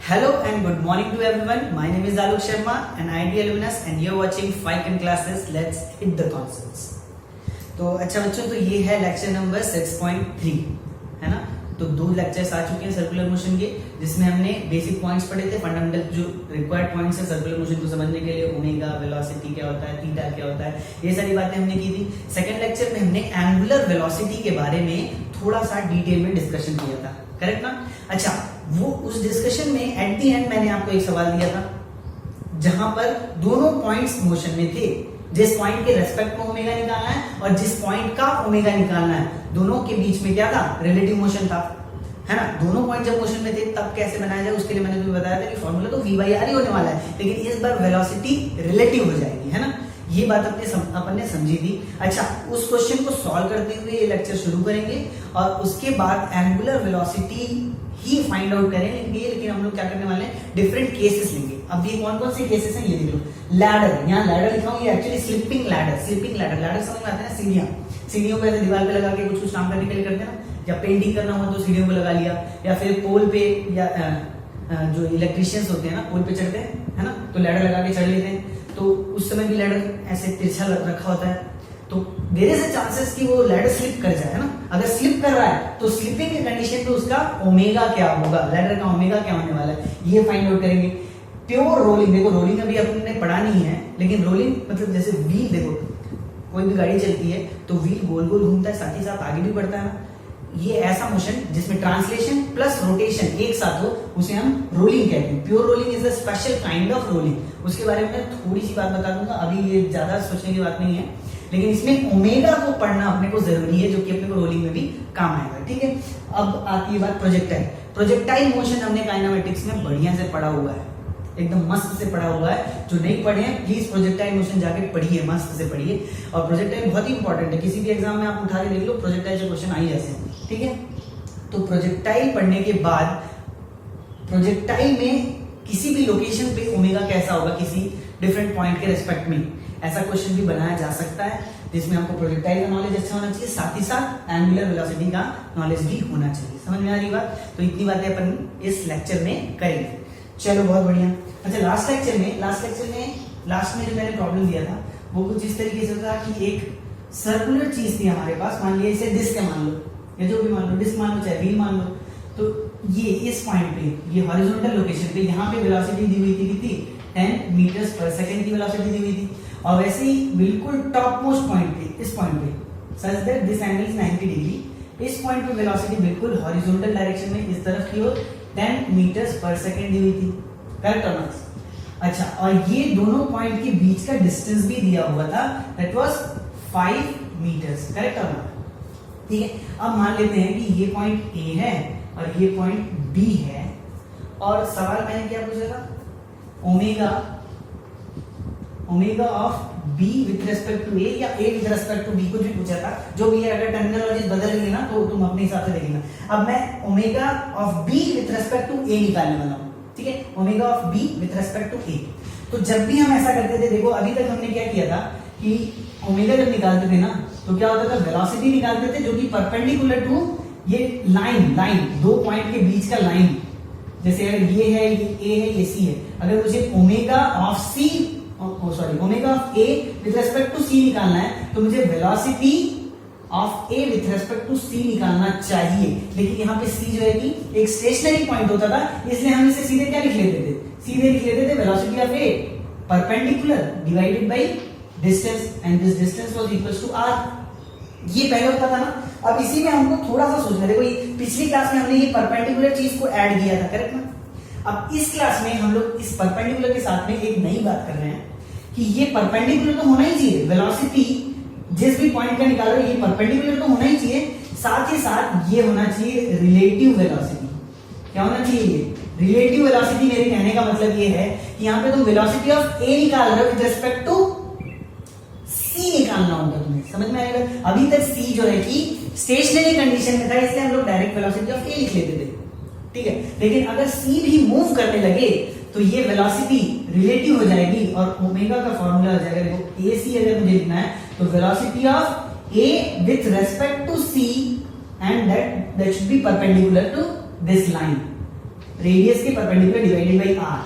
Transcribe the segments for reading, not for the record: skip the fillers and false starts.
Hello and good morning to everyone. My name is Alok Sharma, an ideal luminous, and you're watching 5 classes. Let's hit the concepts. तो अच्छा बच्चों, तो ये है lecture number 6.3, है ना। तो दो लेक्चर्स आ चुके हैं सर्कुलर मोशन के, जिसमें हमने बेसिक पॉइंट्स पढ़े थे, फंडामेंटल जो रिक्वायर्ड पॉइंट्स है सर्कुलर मोशन को समझने के लिए, ओमेगा, वेलोसिटी क्या होता है, थीटा क्या होता है, ये सारी बातें हमने की थी। सेकंड लेक्चर में हमने एंगुलर वेलोसिटी के बारे में थोड़ा सा डिटेल में डिस्कशन किया था, करेक्ट ना। अच्छा, वो उस डिस्कशन में एट द एंड मैंने आपको एक सवाल दिया था, जहां पर दोनों पॉइंट्स मोशन में थे, जिस पॉइंट के रेस्पेक्ट में ओमेगा निकालना है और जिस पॉइंट का ओमेगा निकालना है, दोनों के बीच में क्या था, रिलेटिव मोशन था, है ना। दोनों पॉइंट जब मोशन में थे तब कैसे बनाया जाए, उसके लिए मैंने तुम्हें बताया था कि फॉर्मूला तो v/r ही होने वाला है, लेकिन इस बार वेलोसिटी रिलेटिव हो जाएगी, है ना। ये बात अपन ने समझी थी। अच्छा, उस क्वेश्चन को सॉल्व करते हुए ये लेक्चर शुरू करेंगे और उसके बाद एंगुलर वेलोसिटी ही फाइंड आउट करेंगे, लेकिन हम लोग क्या करने वाले हैं, डिफरेंट केसेस लेंगे। अब ये कौन कौन से केसेस हैं ये देख लो। लैडर, यहाँ लैडर लिखा हूं, ये actually slipping ladder. Slipping ladder, ladder समझ में आता है ना, सीढ़ियां। सीढ़ियों पे ऐसे दीवार पे लगा के कुछ काम करने के लिए करते हैं ना, या पेंटिंग करना हुआ तो सीढ़ियों पे लगा लिया, या फिर पोल पे, या जो इलेक्ट्रिशियंस होते हैं ना, पोल पे चढ़ते हैं, है ना, तो लैडर लगा के चढ़ लेते हैं। तो उस समय भी लैडर ऐसे तिरछा रखा होता है, तो देयर इज अ चांसेस कि वो लैडर स्लिप कर जाए, है ना। अगर स्लिप कर रहा है तो स्लिपिंग के कंडीशन पे उसका ओमेगा क्या होगा, लैडर का ओमेगा क्या होने वाला है, ये फाइंड आउट करेंगे। प्योर रोलिंग, देखो रोलिंग अभी अपने पढ़ा नहीं है, लेकिन रोलिंग मतलब जैसे व्हील, देखो कोई भी गाड़ी चलती है तो व्हील गोल गोल घूमता है, साथ ही साथ आगे भी बढ़ता है ना। ये ऐसा मोशन जिसमें ट्रांसलेशन प्लस रोटेशन एक साथ हो, उसे हम रोलिंग कहते हैं। Pure rolling is a special kind of rolling. उसके बारे में मैं थोड़ी सी बात बता दूंगा, अभी ये ज्यादा सोचने की बात नहीं है, लेकिन इसमें ओमेगा को पढ़ना अपने को जरूरी है, जो कि अपने को रोलिंग में भी काम आएगा, ठीक है। अब आती है बात प्रोजेक्टाइल। प्रोजेक्टाइल मोशन हमने काइनेमेटिक्स में बढ़िया से पढ़ा हुआ है, एकदम मस्त से पढ़ा हुआ है। जो नहीं पढ़े हैं प्लीज प्रोजेक्टाइल मोशन जाके पढ़िए, मस्त से पढ़िए। और प्रोजेक्टाइल बहुत ही इंपॉर्टेंट है, किसी भी एग्जाम में आप उठा के देख लो, प्रोजेक्टाइल से क्वेश्चन आ ही जाते हैं, ठीक है। तो प्रोजेक्टाइल पढ़ने के बाद प्रोजेक्टाइल में किसी भी लोकेशन पे ओमेगा कैसा होगा, किसी डिफरेंट पॉइंट के रेस्पेक्ट में, ऐसा क्वेश्चन भी बनाया जा सकता है, जिसमें आपको प्रोजेक्टाइल का नॉलेज अच्छा होना चाहिए, साथ ही साथ एंगुलर वेलोसिटी का नॉलेज भी होना चाहिए। समझ में आ रही बात। तो इतनी बातें अपन इस लेक्चर में करेंगे। चलो बहुत बढ़िया। अच्छा, लास्ट लेक्चर में लास्ट में जो मैंने प्रॉब्लम दिया था वो कुछ इस तरीके से था कि एक सर्कुलर चीज थी हमारे पास, मान लिया इसे डिस्क मान लो, या जो भी मान लो, डिस्क मान लो चाहे व्हील मान लो। तो ये इस पॉइंट पे, ये हॉरिजॉन्टल लोकेशन पे, यहाँ पे वेलोसिटी दी हुई थी कितनी, 10 मीटर्स पर सेकंड की वेलोसिटी दी हुई थी। और वैसे ही बिल्कुल टॉप मोस्ट पॉइंट पे, इस पॉइंट पे, such that this angle is 90 degree, इस पॉइंट पे वेलोसिटी बिल्कुल हॉरिजॉन्टल डायरेक्शन में इस तरफ की ओर 10 मीटर्स पर सेकंड दी हुई थी, करेक्ट और नॉट। अच्छा, और ये दोनों पॉइंट के बीच का डिस्टेंस भी दिया हुआ था, दैट वाज 5 मीटर्स, करेक्ट और नॉट, ठीक है। अब मान लेते हैं कि ये पॉइंट ए है और ये पॉइंट बी है, और सवाल मैंने क्या पूछा था, omega of B with respect to A, या A with respect to B, कुछ भी पूछा था, जो भी है। अगर टर्मिनोलॉजी बदल रही है ना तो तुम अपने हिसाब से देखना। अब मैं omega of B with respect to A निकालने वाला हूं, ठीक है, omega of B with respect to A. तो जब भी हम ऐसा करते थे, देखो अभी तक हमने क्या किया था कि ओमेगा जब निकालते थे ना तो क्या होता था, वेलोसिटी निकालते थे जो कि परपेंडिकुलर टू ये लाइन दो पॉइंट के बीच का लाइन। जैसे अगर ये है, ये ए है, ये सी है, अगर मुझे omega of C, omega of A with respect to C निकालना है, तो मुझे velocity of A with respect to C निकालना चाहिए। लेकिन यहाँ पे सी जो है कि एक स्टेशनरी पॉइंट होता था, इसलिए हम इसे सीधे क्या लिख लेते थे, सीधे लिख लेते थे velocity of A perpendicular divided by distance, and this distance was equals to R. ये पहले होता था ना। अब इसी में हमको थोड़ा सा सोचना, देखो पिछली क्लास में हमने ये परपेंडिकुलर चीज को ऐड किया था, करेक्ट ना। अब इस क्लास में हम लोग इस परपेंडिकुलर के साथ में एक नई बात कर रहे हैं कि ये परपेंडिकुलर तो होना ही चाहिए, वेलोसिटी जिस भी पॉइंट का निकाल रहे हो ये परपेंडिकुलर तो होना ही चाहिए, साथ ही साथ ये होना चाहिए रिलेटिव वेलोसिटी। क्या होना चाहिए, ये रिलेटिव वेलोसिटी। मेरे कहने का मतलब ये है कि यहाँ पे तुम वेलोसिटी ऑफ ए निकाल रहे हो विद रिस्पेक्ट टू सी निकालना होगा तुम्हें, समझ में आएगा। अभी तक सी जो है कि स्टेशनरी कंडीशन में था, इसलिए हम लोग डायरेक्ट वेलोसिटी ऑफ ए लिख लेते थे, ठीक है। लेकिन अगर सी भी मूव करने लगे तो ये वेलोसिटी रिलेटिव हो जाएगी और ओमेगा का फॉर्मूला हो जाएगा। देखो ए सी अगर मुझे लिखना है तो velocity of A with respect to C, and that should be perpendicular to this line. Radius के परपेंडिकुलर डिवाइडेड बाई आर।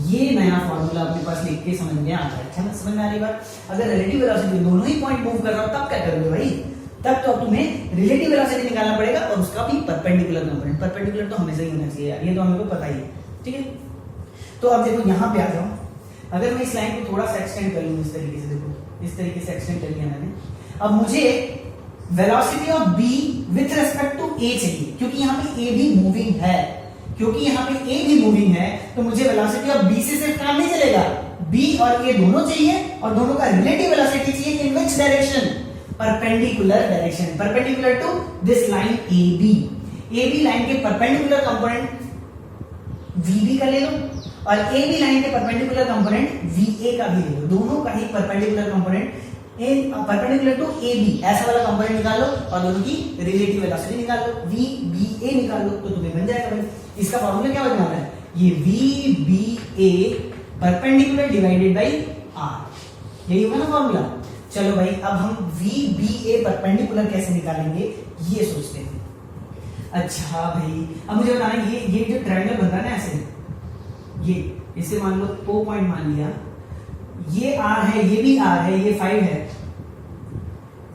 ये नया फॉर्मूला अपने पास लिख के समझ में आता है। अच्छा समझ में आ रही बात। अगर रिलेटिव वेलोसिटी दोनों ही पॉइंट मूव कर रहा हो तब क्या करोगे भाई, तब तो अब तुम्हें रिलेटिव वेलोसिटी निकालना पड़ेगा और उसका भी परपेंडिकुलर कंपोनेंट। परपेंडिकुलर तो हमेशा ही होना चाहिए यार, ये तो हमको पता ही है। ठीक है, तो अब देखो यहाँ पे आ जाओ, अगर मैं इस लाइन को थोड़ा सा एक्सटेंड कर लूं इस तरीके से, देखो इस तरीके से एक्सटेंड कर लिया मैंने। अब मुझे velocity of B with respect to A चाहिए, क्योंकि यहाँ पे ए भी मूविंग है, क्योंकि यहाँ पे ए भी मूविंग है तो मुझे वेलोसिटी ऑफ बी से सिर्फ काम नहीं चलेगा, बी और ए दोनों चाहिए और दोनों का रिलेटिव वेलोसिटी चाहिए। In which direction, perpendicular direction, perpendicular to this line A B line के परपेंडिकुलर कंपोनेंट VB का ले लो और AB लाइन के परपेंडिकुलर कंपोनेंट VA का भी ले लो, दोनों का ही perpendicular component perpendicular to AB ऐसा वाला कंपोनेंट निकालो और दोनों की रिलेटिव वेलोसिटी निकाल लो, VBA निकाल लो, तो तुम्हें बन जाएगा भाई। इसका फॉर्मूला क्या बनने वाला है, ये VBA perpendicular divided by R, यही होगा ना फॉर्मूला। चलो भाई अब हम VBA परपेंडिकुलर कैसे निकालेंगे ये सोचते हैं। अच्छा भाई अब मुझे बताना, ये जो ट्रायंगल बन रहा है ना ऐसे, ये इसे मान लो O पॉइंट मान लिया, ये R है, ये भी R है, ये 5 है,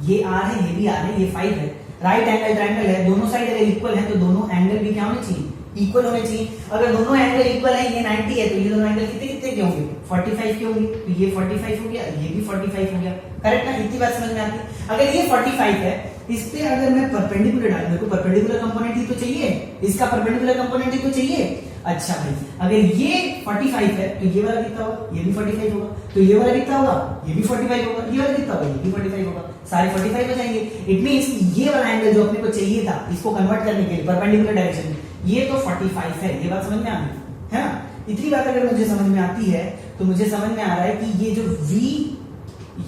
ये R है, ये भी R है, ये 5 है। राइट एंगल ट्रायंगल है, दोनों साइड अगर इक्वल है तो दोनों एंगल भी क्या होने चाहिए, इक्वल होने चाहिए। अगर दोनों एंगल इक्वल है, ये 90 है तो ये दोनों एंगल कितने कितने के होंगे, 45 के होंगे, तो ये 45 हो गया, ये भी 45 हो गया। करेक्ट ना, इतनी बात समझ में आती है। अगर ये 45 है, इस पे अगर मैं परपेंडिकुलर डालूं, मेरे को परपेंडिकुलर कंपोनेंट ही तो चाहिए, इसका परपेंडिकुलर कंपोनेंट ही तो चाहिए। अच्छा भाई अगर ये 45 है तो ये वाला कितना होगा, ये भी 45 होगा, तो ये वाला कितना होगा, ये भी 45 होगा, ये वाला कितना होगा, ये भी 45 होगा, सारे 45 हो जाएंगे। इट मींस ये वाला एंगल जो अपने को चाहिए था इसको कन्वर्ट करने के लिए परपेंडिकुलर डायरेक्शन में, ये तो 45 है। ये बात समझ में आ रही है ना। इतनी बात अगर मुझे समझ में आती है तो मुझे समझ में आ रहा है कि ये जो V,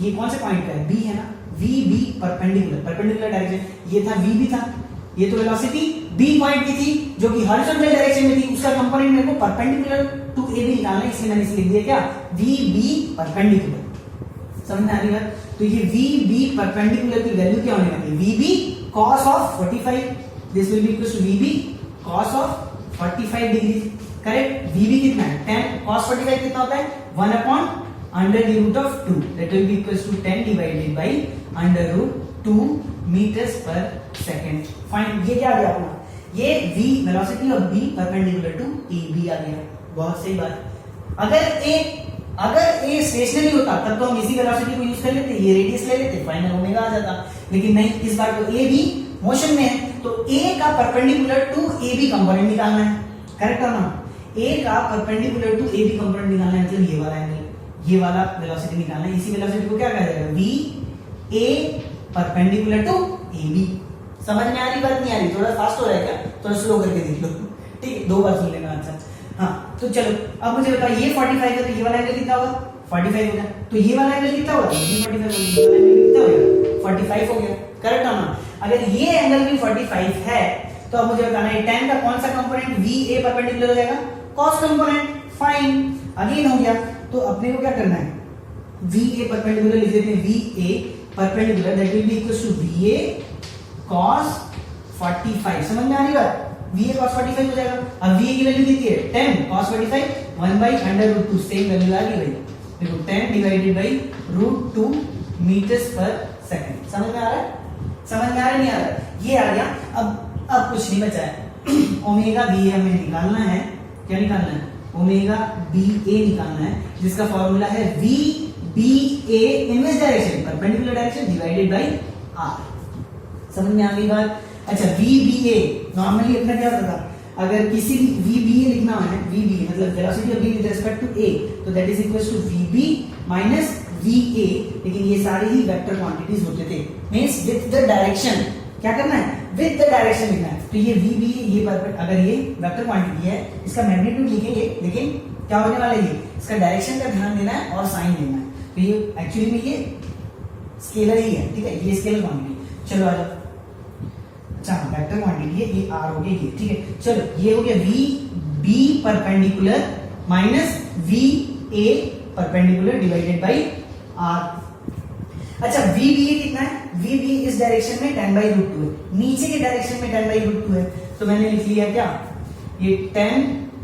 ये कौन से पॉइंट का है, B है ना, VB परपेंडिकुलर डायरेक्शन, ये था VB था, ये तो वेलोसिटी B पॉइंट की थी जो कि हॉरिजॉन्टल डायरेक्शन में थी, उसका कंपोनेंट मेरे को परपेंडिकुलर टू AB निकालना है, इसलिए मैंने इसे लिख दिया क्या, VB परपेंडिकुलर। समझ में आ रही है। तो ये VB परपेंडिकुलर की वैल्यू क्या होने वाली है, VB cos of 45, this will be equal to VB cos of 45 degree. Correct, VB कितना है 10, cos 45 कितना होता है 1 upon under the root of 2, that will be equals to 10 divided by under root 2 meters पर सेकंड। फाइन, ये क्या आ गया अपना, ये V velocity of B perpendicular to AB आ गया। बहुत सही बात। अगर A स्टेशनरी होता तब तो हम इसी वेलोसिटी को यूज कर लेते, ये रेडियस ले लेते, फाइनल ओमेगा आ जाता, लेकिन नहीं, इस बार तो A भी मोशन में है तो A का परपेंडिकुलर टू AB कंपोनेंट निकालना है। करेक्ट है ना, A का परपेंडिकुलर टू AB कंपोनेंट निकालना है, मतलब ये वाला एंगल, ये वाला वेलोसिटी निकालना है। इसी वेलोसिटी को क्या कहा जाएगा, VA परपेंडिकुलर टू AB। समझ में आ रही बात, नहीं आ रही, थोड़ा फास्ट हो रहा है क्या, थोड़ा स्लो करके देख लो, ठीक है, 2 बार सुन लेना। अच्छा हाँ, तो चलो अब मुझे बताओ ये 45 है तो ये वाला एंगल कितना होगा, 45 हो गया, तो ये वाला एंगल कितना होगा, ये 45 हो गया, ये वाला एंगल कितना हो गया, 45 हो गया। करेक्ट है ना। अगर ये एंगल भी 45 है तो अब मुझे बताना है tan का कौन सा कंपोनेंट VA परपेंडिकुलर हो जाएगा, cos कंपोनेंट। फाइन, अगेन हो गया, तो अपने को क्या करना है, VA परपेंडिकुलर लिख देते हैं, VA perpendicular that will be equals to VA cos 45। समझ में आ रही बात, VA cos 45 हो जाएगा। अब VA की वैल्यू कितनी है 10, cos 45 1 by under root 2, same value आ गई भाई, देखो 10 डिवाइडेड बाय रूट 2 मीटर्स पर सेकंड। समझ में आ रहा है, समझ में आ रहा है, नहीं आ रहा है, ये आ गया। अब कुछ नहीं बचा है, ओमेगा BA हमें निकालना है। क्या निकालना है, ओमेगा BA निकालना है, जिसका फॉर्मूला है VBA inverse direction perpendicular direction divided by R। समझ में आ गई बात। अच्छा VBA नॉर्मली अपना क्या होता था, अगर किसी भी VBA लिखना है, VBA मतलब velocity of B with respect to A, तो that is equals to VB minus VA, लेकिन ये सारी ही वेक्टर क्वांटिटीज होते थे, मींस विद द डायरेक्शन। क्या करना है, विद द डायरेक्शन लिखना है। तो ये VBA ये अगर ये वेक्टर क्वांटिटी है, इसका मैग्नीट्यूड लिखेंगे, लेकिन क्या होने वाला है, इसका डायरेक्शन का ध्यान देना है और साइन लेना है। तो ये एक्चुअली में ये स्केलर ही है, ठीक है, ये स्केलर क्वांटिटी। चलो आ जाओ, अच्छा वेक्टर क्वांटिटी है, ये R हो गया ये, ठीक है। चलो ये हो गया VB perpendicular minus VA perpendicular divided by R। अच्छा VBA कितना है, VBA इस डायरेक्शन में 10 by रूट 2 है, नीचे के डायरेक्शन में 10 by रूट 2 है, तो मैंने लिख लिया क्या, ये 10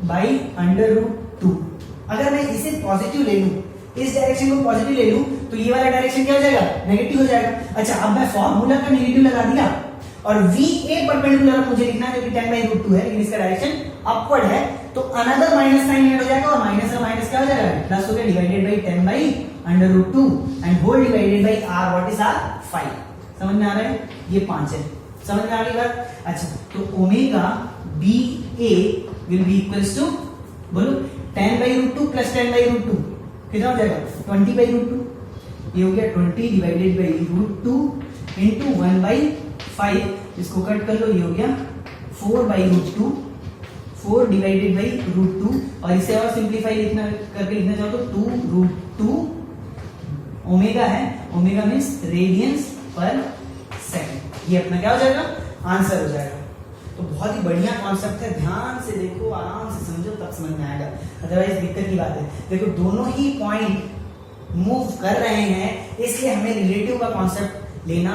बाई अंडर रूट 2। अगर मैं इसे पॉजिटिव ले लूं, इस डायरेक्शन को पॉजिटिव ले लूं, तो ये वाला डायरेक्शन क्या हो जाएगा, नेगेटिव हो जाएगा। अच्छा, अब मैं फॉर्मूला का नेगेटिव लगा दिया और VA परपेंडिकुलर मुझे लिखना है जो कि 10/√2 है, लेकिन इसका डायरेक्शन अपवर्ड है, तो अनदर माइनस साइन ऐड हो जाएगा और माइनस का माइनस क्या हो जाएगा, प्लस हो गया, divided by 10/√2 and whole divided by r, what is r, 5। समझ में आ रहा है, ये 5 है, समझ में आ रही बात। अच्छा, तो omega BA will be equals to, बोलो 10/√2 प्लस 10/√2 कितना हो जाएगा, 20/√2। ये हो गया 20 डिवाइडेड बाई √2 इंटू 1/5, इसको कट कर लो, ये हो गया 4/√2, 4 डिवाइडेड बाई √2, और इसे और सिंप्लीफाई लिखना करके लिखना चाहो तो 2√2 ओमेगा है, ओमेगा मीन्स रेडियंस पर सेकंड। ये अपना क्या हो जाएगा, आंसर हो जाएगा। तो बहुत ही बढ़िया कॉन्सेप्ट है, ध्यान से देखो, आराम से समझो, तब समझ में आएगा, अदरवाइज दिक्कत की बात है। देखो दोनों ही पॉइंट मूव कर रहे हैं, इसलिए हमें रिलेटिव का कॉन्सेप्ट लेना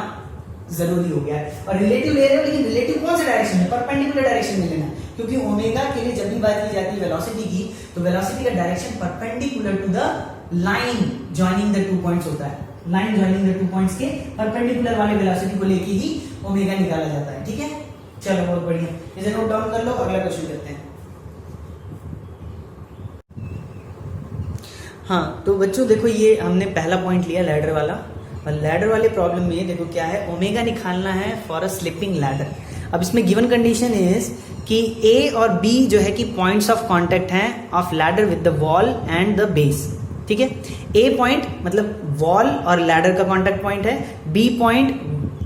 जरूरी हो गया है। और रिलेटिव ले रहे हो, लेकिन रिलेटिव कौन से डायरेक्शन में, परपेंडिकुलर डायरेक्शन में लेना, क्योंकि ओमेगा के लिए जब भी बात की जाती है वेलोसिटी की, तो वेलोसिटी का direction perpendicular to the line joining the 2 points होता है। लाइन जॉइनिंग द 2 पॉइंट्स के परपेंडिकुलर वाले वेलोसिटी को लेके ही ओमेगा निकाला जाता है। ठीक है, चलो बहुत बढ़िया, इसे नोट डाउन कर लो, अगला क्वेश्चन करते हैं। हाँ, तो बच्चों देखो, ये हमने पहला पॉइंट लिया लैडर वाला, और लैडर वाले प्रॉब्लम में देखो क्या है, ओमेगा निकालना है फॉर अ स्लिपिंग लैडर। अब इसमें गिवन कंडीशन इज कि A और B जो है कि पॉइंट्स ऑफ कांटेक्ट हैं of ladder with the wall and the base. ठीक है, A पॉइंट मतलब वॉल और लैडर का कांटेक्ट पॉइंट है, B point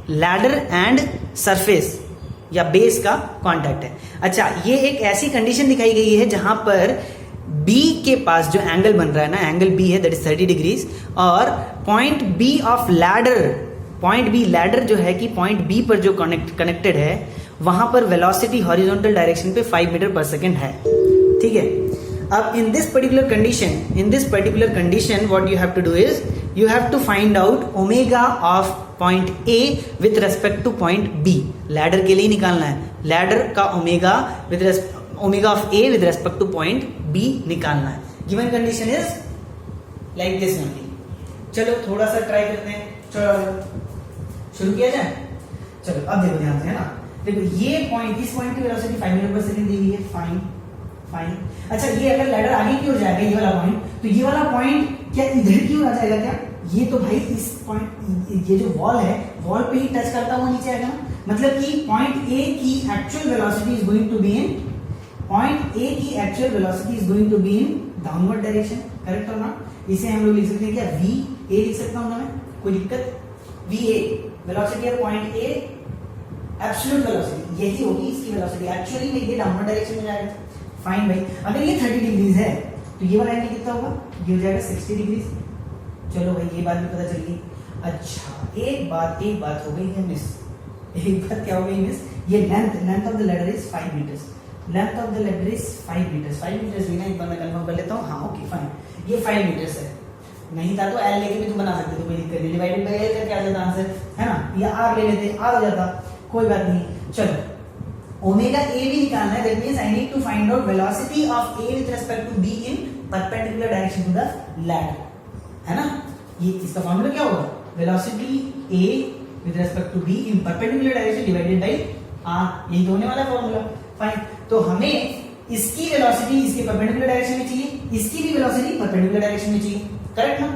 ladder and surface या बेस का कांटेक्ट है। अच्छा, ये एक ऐसी कंडीशन दिखाई गई है जहां पर B के पास जो एंगल बन रहा है ना, एंगल B है दैट इज 30 डिग्रीज, और point B of ladder, point B ladder जो है कि पॉइंट B पर जो कनेक्टेड है, वहां पर वेलोसिटी हॉरिजॉन्टल डायरेक्शन पे 5 मीटर पर सेकेंड है। ठीक है, अब in this particular condition what you have to do is you have to find out omega of point A with respect to point B। Ladder के लिए निकालना है, लैडर का omega of A with respect to point B निकालना है। Given condition is like this only. चलो थोड़ा सा ट्राई करते हैं, चलो शुरू किया जाए। चलो अब देखो ध्यान से, है ना, देखो ये पॉइंट, इस पॉइंट की वेलोसिटी 5 मीटर पर सेकंड दी हुई है, फाइन फाइन। अच्छा, ये अगर लैडर आगे की ओर जाएगा, ये वाला पॉइंट, तो ये वाला पॉइंट क्या इधर की ओर आ जाएगा क्या, ये तो भाई इस पॉइंट, ये जो वॉल है, वॉल पे ही टच करता हुआ नीचे आएगा ना, मतलब कि पॉइंट A की actual velocity is going to be in, point A की actual velocity is going to be in downward direction. Correct हो ना, इसे हम लोग लिख सकते हैं क्या, VA लिख सकता हूं ना मैं, कोई दिक्कत, VA velocity of point A, absolute velocity यही होगी इसकी वेलोसिटी, एक्चुअली में ये डाउनवर्ड डायरेक्शन में जाएगा। फाइन भाई, अगर ये 30 डिग्रीज है तो ये वाला एंगल कितना होगा, ये हो जाएगा 60 डिग्रीज। चलो भाई, ये बात भी पता चल गई। अच्छा, एक बात हो गई है मिस, एक बात क्या हो गई मिस, ये length of the ladder is 5 meters, length of the ladder is 5 meters, 5 meters भी ना, एक बार मैं कंफर्म कर लेता हूँ। हाँ ओके फाइन, ये 5 मीटर्स है, नहीं था तो L लेके भी तुम बना सकते हो, कोई दिक्कत नहीं, डिवाइडेड बाय L करके आ जाता आंसर, है ना, या R ले लेते, R हो जाता, कोई बात नहीं। चलो ओमेगा A भी निकालना है, that means I need to find out velocity of A with respect to B in perpendicular direction to the ladder, है ना। ये इसका फार्मूला क्या होगा, velocity A with respect to B in perpendicular direction divided by R, यही तो होने वाला फार्मूला। फाइन, तो हमें इसकी वेलोसिटी इसके परपेंडिकुलर डायरेक्शन में चाहिए, इसकी भी वेलोसिटी परपेंडिकुलर डायरेक्शन में चाहिए, करेक्ट ना।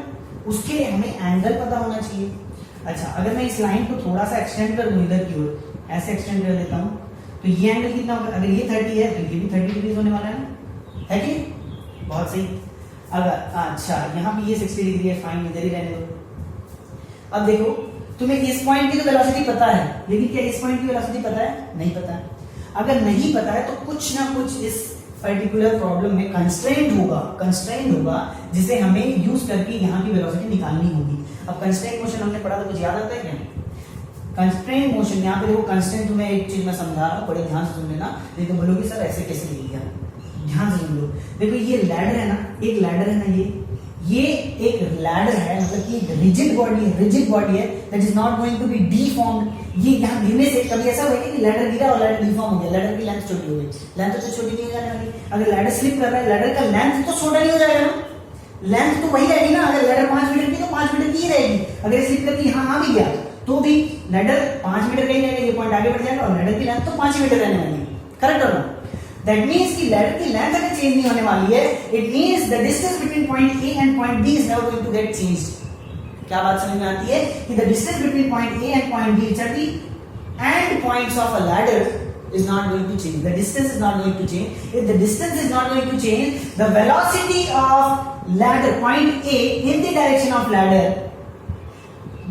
उसके लिए हमें एंगल पता होना चाहिए। अच्छा, अगर मैं इस लाइन को थोड़ा सा एक्सटेंड कर दूं इधर की ओर, ऐसे एक्सटेंड कर देता हूं, तो ये एंगल कितना होगा, अगर ये 30 है तो ये भी 30 डिग्री होने वाला है कि बहुत सही। अगर अच्छा यहाँ पे ये 60 डिग्री है, फाइन, इधर ही रहने दो। अब देखो, तुम्हें इस पॉइंट की तो वेलोसिटी पता है, लेकिन क्या इस पॉइंट की वेलोसिटी पता है, नहीं पता है। अगर नहीं पता है तो कुछ ना कुछ इस पर्टिकुलर प्रॉब्लम में कंस्ट्रेंट होगा जिसे हमें यूज करके यहाँ की वेलोसिटी निकालनी होगी। अब कंस्ट्रेंट मोशन हमने पढ़ा था, कुछ याद आता है क्या, कंस्ट्रेंट मोशन। यहाँ पे देखो कंस्ट्रेंट, तुम्हें एक चीज मैं समझा रहा हूँ, बड़े ध्यान से सुन लेना, नहीं तो बोलोगे सर ऐसे कैसे लिख दिया, ध्यान से सुन लो। देखो ये लैडर है ना, एक लैडर है ना, ये एक लैडर है, मतलब कि एक रिजिड बॉडी है that is not going to be deformed. ये यहाँ गिरने से कभी ऐसा हुआ कि लैडर गिरा और लैडर डीफॉर्म हो गया, लैडर की लेंथ छोटी हो गई, लेंथ तो छोटी नहीं हो जाने वाली। अगर लैडर स्लिप कर रहा है, लैडर का लेंथ तो छोटा नहीं हो जाएगा ना, लेंथ तो वही रहेगी ना। अगर लैडर 5 मीटर की तो 5 मीटर की ही रहेगी। अगर स्लिप करके यहाँ भी गया तो भी लैडर 5 मीटर का ही रहेगा, ये पॉइंट आगे बढ़ जाएगा और लैडर की लेंथ तो 5 मीटर रहने वाली है। करेक्ट और नॉट? That means कि लैडर की लेंथ अगर चेंज नहीं होने वाली है, it means the distance between point A and point B is never going to get changed. क्या बात समझ में आती है कि the distance between point A and point B, which are the end points of a ladder, is not going to change. The distance is not going to change. If the distance is not going to change, the velocity of ladder point A in the direction of ladder,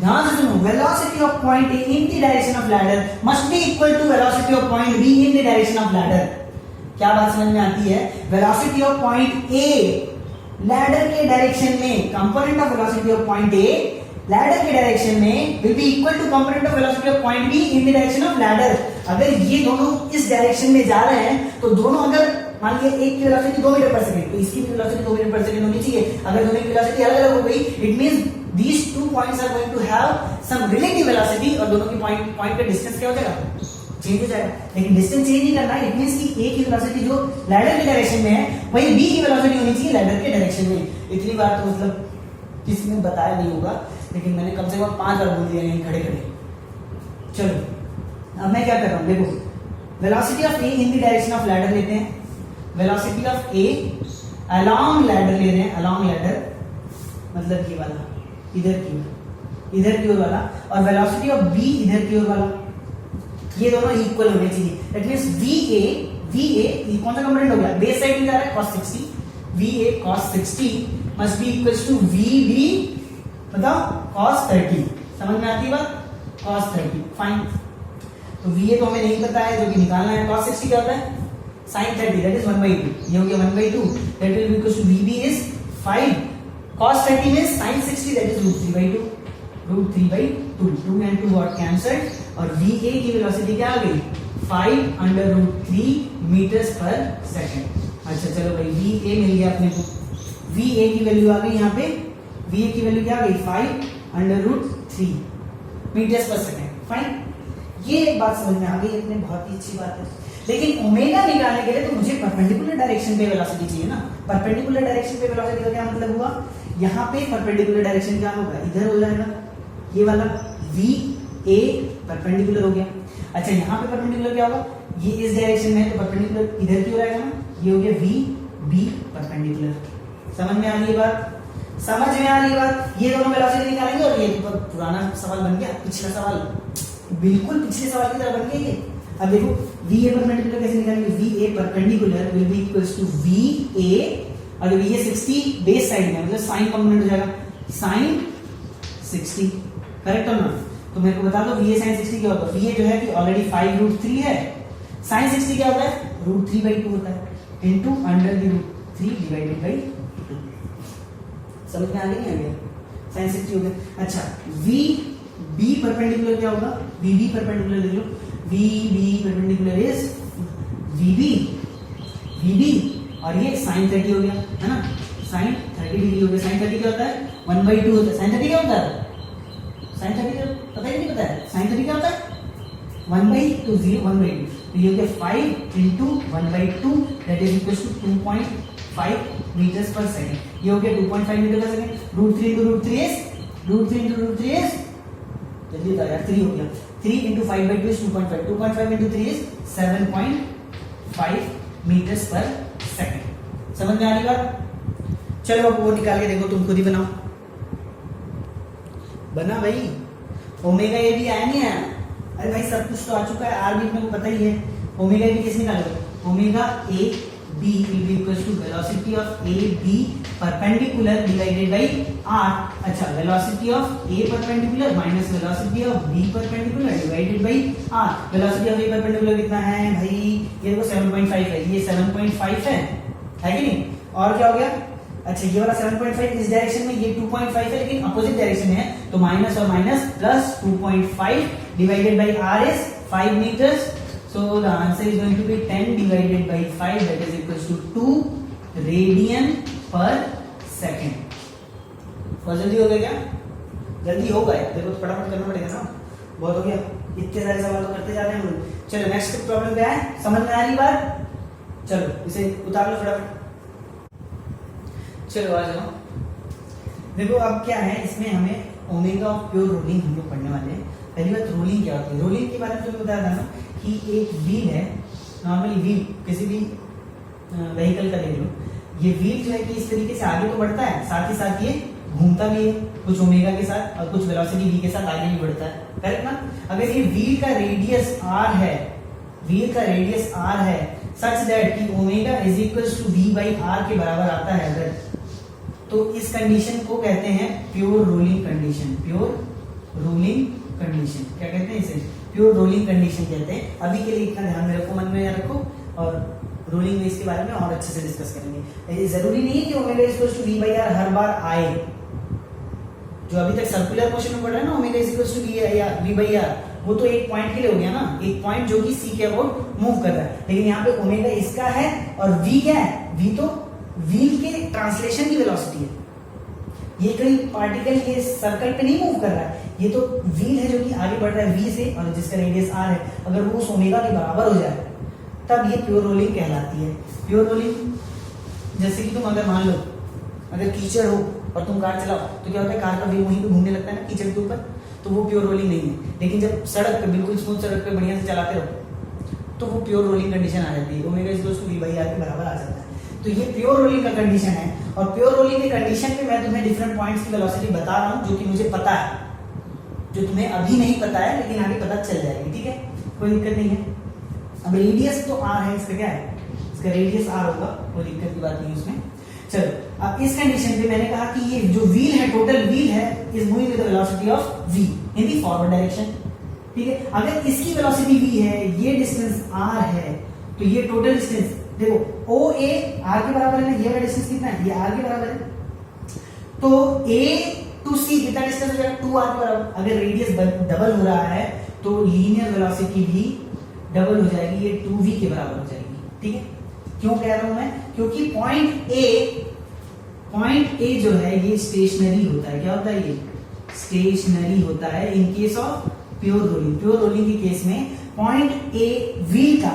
ध्यान से सुनो, velocity of point A in the direction of ladder must be equal to velocity of point B in the direction of ladder. क्या बात समझ में आती है? Velocity of point A ladder के डायरेक्शन में, component of velocity of point A ladder के direction में will be equal to component of velocity of point B in the direction of ladder. अगर ये दोनों इस डायरेक्शन में जा रहे हैं तो दोनों, अगर मान लीजिए एक की वेलोसिटी 2 मीटर पर सेकंड, तो इसकी भी वेलोसिटी 2 मीटर पर सेकंड होनी चाहिए। अगर दोनों की वेलोसिटी अलग-अलग हो गई, it means these two points are going to have some relative velocity और दोनों की पॉइंट का डिस्टेंस क्या हो जाएगा? चेंज हो जाएगा। लेकिन डिस्टेंस चेंज नहीं करना, इट मींस कि ए की वेलोसिटी जो लैडर के डायरेक्शन में है वही बी की वेलोसिटी होनी चाहिए लैडर के डायरेक्शन में। इतनी बार तो मतलब किसी ने बताया नहीं होगा, लेकिन मैंने कम से कम 5 बार बोल दिया यहीं खड़े खड़े। चलो अब मैं क्या कर रहा हूं, देखो velocity of A in the direction of ladder लेते हैं, velocity of a along ladder ले रहे हैं, अलोंग लैडर मतलब ये वाला इधर की ओर वाला, और वेलोसिटी ऑफ बी इधर की ओर वाला, ये दोनों इक्वल होने चाहिए। दैट मींस VA कौन सा कंपोनेंट हो गया? बेस साइड में जा रहा है cos 60, VA cos 60 must be equals to VB बताओ cos 30। समझ में आती है बात? cos 30 fine. तो VA तो हमें नहीं पता है, जो कि निकालना है। cos 60 क्या होता है? sin 30 that is 1/2। ये हो गया 1/2, that will be equals to VB is 5, cos 30 means sin 60 that is √3/2, √3/2, 2 and 2 got cancelled और VA की वेलोसिटी क्या आ गई? 5/√3 मीटर्स पर सेकंड। अच्छा चलो भाई, VA मिल गया अपने को, VA की वैल्यू आ गई यहाँ पे, VA की वैल्यू क्या आ गई? 5/√3 मीटर्स पर सेकंड। फाइन, ये एक बात समझ में आ गई अपने, बहुत ही अच्छी बात है। लेकिन ओमेगा निकालने के लिए तो मुझे परपेंडिकुलर डायरेक्शन पे वेलोसिटी चाहिए ना। परपेंडिकुलर डायरेक्शन पे वेलोसिटी का क्या मतलब हुआ? यहाँ पे परपेंडिकुलर डायरेक्शन क्या होगा? इधर हो जाएगा, ये वाला VA परपेंडिकुलर हो गया। अच्छा यहाँ पे परपेंडिकुलर क्या होगा? ये इस डायरेक्शन में है तो परपेंडिकुलर इधर की ओर आएगा ना, ये हो गया VB परपेंडिकुलर। समझ में आ रही है बात? समझ में आ रही है बात? ये दोनों वेलोसिटी निकालेंगे और ये तो पुराना सवाल बन गया, पिछला सवाल, बिल्कुल पिछले सवाल की तरह बन गया ये। अब देखो VA परपेंडिकुलर कैसे निकालेंगे? VA perpendicular will be equals to VA, अगर VA 60 बेस साइड में मतलब साइन कंपोनेंट हो जाएगा, sin 60। करेक्ट और नॉट? तो मेरे को बता दो VA sin 60 क्या होता है? VA जो है कि ऑलरेडी 5√3 है, sin 60 क्या होता है? √3/2 होता है इनटू √3 डिवाइडेड बाय 2। समझ में आ गया? नहीं आ गया? sin 60 हो गया। अच्छा VB परपेंडिकुलर क्या होगा? VB परपेंडिकुलर देख लो, VB परपेंडिकुलर इज VB और ये sin 30 हो गया, है ना? sin 30 डिग्री हो गया। sin 30 क्या होता है? 1/2 होता है। sin 30 क्या होता है? sin 30 का पता ही नहीं पता है। sin 30 क्या होता है? 1/2 1/2, तो ये हो गया 5 into 1/2 that is equal to 2.5 meters पर सेकंड। ये हो गया 2.5 मीटर पर सेकंड। √3 into √3 is जल्दी बता यार, 3 हो गया। 3 into 5/2 is 2.5, 2.5 into 3 is 7.5 metres पर सेकंड। समझ में आ रही बात? चलो अब वो निकाल के देखो, तुम खुद ही बनाओ। बना भाई, ओमेगा ए भी आया नहीं आया? अरे भाई सब कुछ तो आ चुका है, आर भी अपने को पता ही है। ओमेगा ए भी कैसे निकालोगे? Omega A B will be equal to velocity of A B perpendicular divided by R. अच्छा, velocity of A perpendicular minus velocity of B perpendicular divided by R. Velocity of A perpendicular कितना है भाई? ये देखो 7.5 है, ये 7.5 है कि नहीं? और क्या हो गया? अच्छा ये वाला 7.5 इस डायरेक्शन में, ये 2.5 है लेकिन अपोजिट डायरेक्शन में है, तो माइनस और minus plus 2.5 divided by r is 5 meters, so the answer is going to be 10 divided by 5 that is equals to 2 radian per second। बहुत जल्दी हो गया क्या? जल्दी होगा यार, देखो तो फटाफट करना पड़ेगा ना, बहुत हो गया, इतने सारे सवाल तो करते जा रहे हैं हम लोग। चलो नेक्स्ट प्रॉब्लम क्या है, समझ में आ रही बात? चलो इसे उतार लो फटाफट। चलो आ जाओ। देखो अब क्या है, इसमें हमें ओमेगा ऑफ प्योर रोलिंग हम लोग पढ़ने वाले हैं। पहली बात रोलिंग क्या होती है, रोलिंग के बारे में तुम्हें बताया था ना कि एक व्हील है, नॉर्मली व्हील किसी भी व्हीकल का ले लो, ये व्हील जो है कि इस तरीके से आगे तो बढ़ता है, साथ ही साथ ये घूमता भी है, कुछ ओमेगा के साथ और कुछ वेलोसिटी v के साथ आगे भी बढ़ता है, करेक्ट ना? अगर ये व्हील का रेडियस r है, व्हील का रेडियस r है सच दैट कि omega is equals to v by r के बराबर आता है अगर, तो इस कंडीशन को कहते हैं pure rolling condition. Pure rolling condition क्या कहते हैं इसे? प्योर रोलिंग कंडीशन कहते हैं। अभी के लिए इतना ध्यान में रखो, मन में रखो, और रोलिंग वेव्स के बारे में और अच्छे से डिस्कस करेंगे। जरूरी नहीं है कि omega is equals to v by r हर बार आए, जो अभी तक सर्कुलर मोशन में पढ़ रहा है ना, omega is equals to v by r, वो तो एक पॉइंट के लिए हो गया ना, एक पॉइंट जो कि c के अबाउट मूव कर रहा है, लेकिन यहाँ पे ओमेगा इसका है और v क्या है? v तो व्हील के ट्रांसलेशन की वेलोसिटी है, ये कोई पार्टिकल ये सर्कल पे नहीं मूव कर रहा है, ये तो व्हील है जो कि आगे बढ़ रहा है v से, और जिसका रेडियस r है, अगर वो उस ओमेगा के बराबर हो जाए तब ये प्योर रोलिंग कहलाती है। प्योर रोलिंग जैसे कि तुम अगर मान लो अगर कीचड़ हो और तुम कार चलाओ तो क्या होता है, कार का व्हील वहीं पे घूमने लगता है ना कीचड़ के ऊपर, तो वो प्योर रोलिंग नहीं है। लेकिन जब सड़क पे बिल्कुल स्मूथ सड़क पे बढ़िया से चलाते रहो तो वो प्योर रोलिंग कंडीशन आ जाती है, omega is equals to v by r के बराबर आ जाता है। तो ये प्योर रोलिंग का कंडीशन है, और प्योर रोलिंग के कंडीशन पे मैं तुम्हें डिफरेंट पॉइंट्स की वेलोसिटी बता रहा हूँ जो कि मुझे पता है, जो तुम्हें अभी नहीं पता है लेकिन आगे पता चल जाएगी, ठीक है, कोई दिक्कत नहीं है। अब रेडियस तो r है, इसका क्या है, इसका रेडियस r होगा, कोई दिक्कत की बात नहीं उसमें। चलो अब इस कंडीशन पे मैंने कहा कि ये जो व्हील है, टोटल व्हील है, is moving with the velocity of v in the forward direction, ठीक है। अगर इसकी वेलोसिटी v है, ये डिस्टेंस r है, तो ये टोटल डिस्टेंस देखो OA r के बराबर है ना, ये वाला डिस्टेंस कितना है, ये r के बराबर है, तो A टू C कितना डिस्टेंस हो जाएगा, 2r के बराबर। अगर रेडियस डबल हो रहा है तो लीनियर वेलोसिटी भी डबल हो जाएगी, ये 2v के बराबर हो जाएगी, ठीक है। क्यों कह रहा हूं मैं, क्योंकि पॉइंट A जो है ये स्टेशनरी होता है, क्या होता है, ये स्टेशनरी होता है in case of pure rolling. Pure rolling के केस में पॉइंट A व्हील का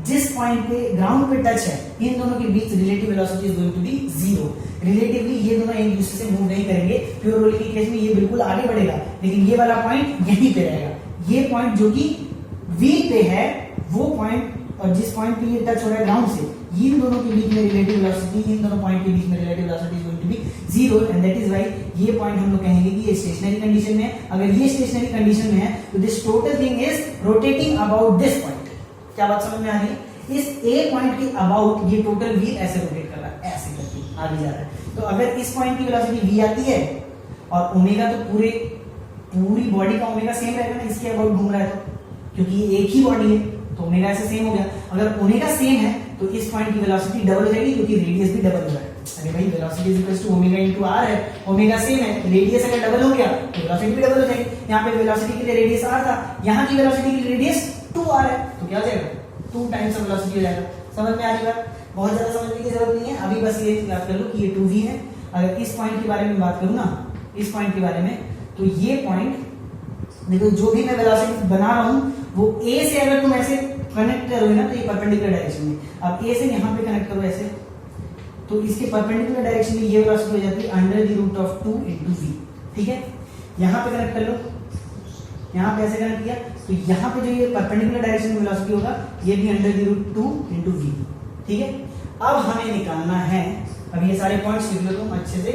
जिस पॉइंट पे ग्राउंड पे टच है, इन दोनों के बीच relative velocity is going to be zero. Relatively ये दोनों एक दूसरे से मूव नहीं करेंगे। प्योर रोलिंग के केस में ये बिल्कुल आगे बढ़ेगा, लेकिन ये वाला पॉइंट यहीं पे रहेगा। ये पॉइंट जो कि व्हील पे है वो पॉइंट, और जिस पॉइंट पे ये टच हो रहा है ग्राउंड से, इन दोनों के बीच में रिलेटिव वेलोसिटी, इन दोनों पॉइंट के बीच में relative velocity is going to be zero, and that is why ये पॉइंट हम लोग कहेंगे कि ये स्टेशनरी कंडीशन में है। अगर ये स्टेशनरी कंडीशन में है तो this total thing is rotating about this point. क्या बात समझ में आ रही है? इस A पॉइंट के अबाउट ये टोटल व्हील ऐसे रोटेट कर रहा है, ऐसे करके आगे जा रहा है। तो अगर इस पॉइंट की वेलोसिटी v आती है और ओमेगा तो पूरी बॉडी का ओमेगा सेम रहेगा ना, इसके अबाउट घूम रहा है तो, क्योंकि ये एक ही बॉडी है तो ओमेगा ऐसे सेम हो गया। अगर ओमेगा सेम है तो इस पॉइंट की वेलोसिटी डबल हो जाएगी, क्योंकि रेडियस भी डबल हो रहा है। अरे भाई velocity is equal to omega into r है, ओमेगा सेम है, रेडियस अगर डबल हो गया तो वेलोसिटी भी डबल हो जाएगी। यहाँ पे वेलोसिटी के लिए रेडियस r था, यहाँ की वेलोसिटी के लिए रेडियस 2r है, तो क्या हो जाएगा, 2 टाइम्स वेलोसिटी हो जाएगा। समझ में आ रही बात? बहुत ज्यादा समझने की जरूरत नहीं है, अभी बस ये याद कर लो कि ये 2v है। अगर इस पॉइंट के बारे में बात करूं ना, इस पॉइंट के बारे में, तो ये पॉइंट देखो जो भी मैं वेलोसिटी बना रहा हूं वो A से अगर तुम ऐसे कनेक्ट करोगे ना तो ये परपेंडिकुलर डायरेक्शन में, अब A से यहाँ पे कनेक्ट करो ऐसे, तो इसके परपेंडिकुलर डायरेक्शन में ये वेलोसिटी हो जाती है under the root of 2 into v, ठीक है। यहाँ पे कनेक्ट कर लो, यहाँ पे ऐसे कनेक्ट किया तो यहाँ पे जो ये परपेंडिकुलर डायरेक्शन में वेलोसिटी होगा ये भी under the root 2 into v, ठीक है। अब हमें निकालना है, अब ये सारे पॉइंट्स लिख लो तुम अच्छे से,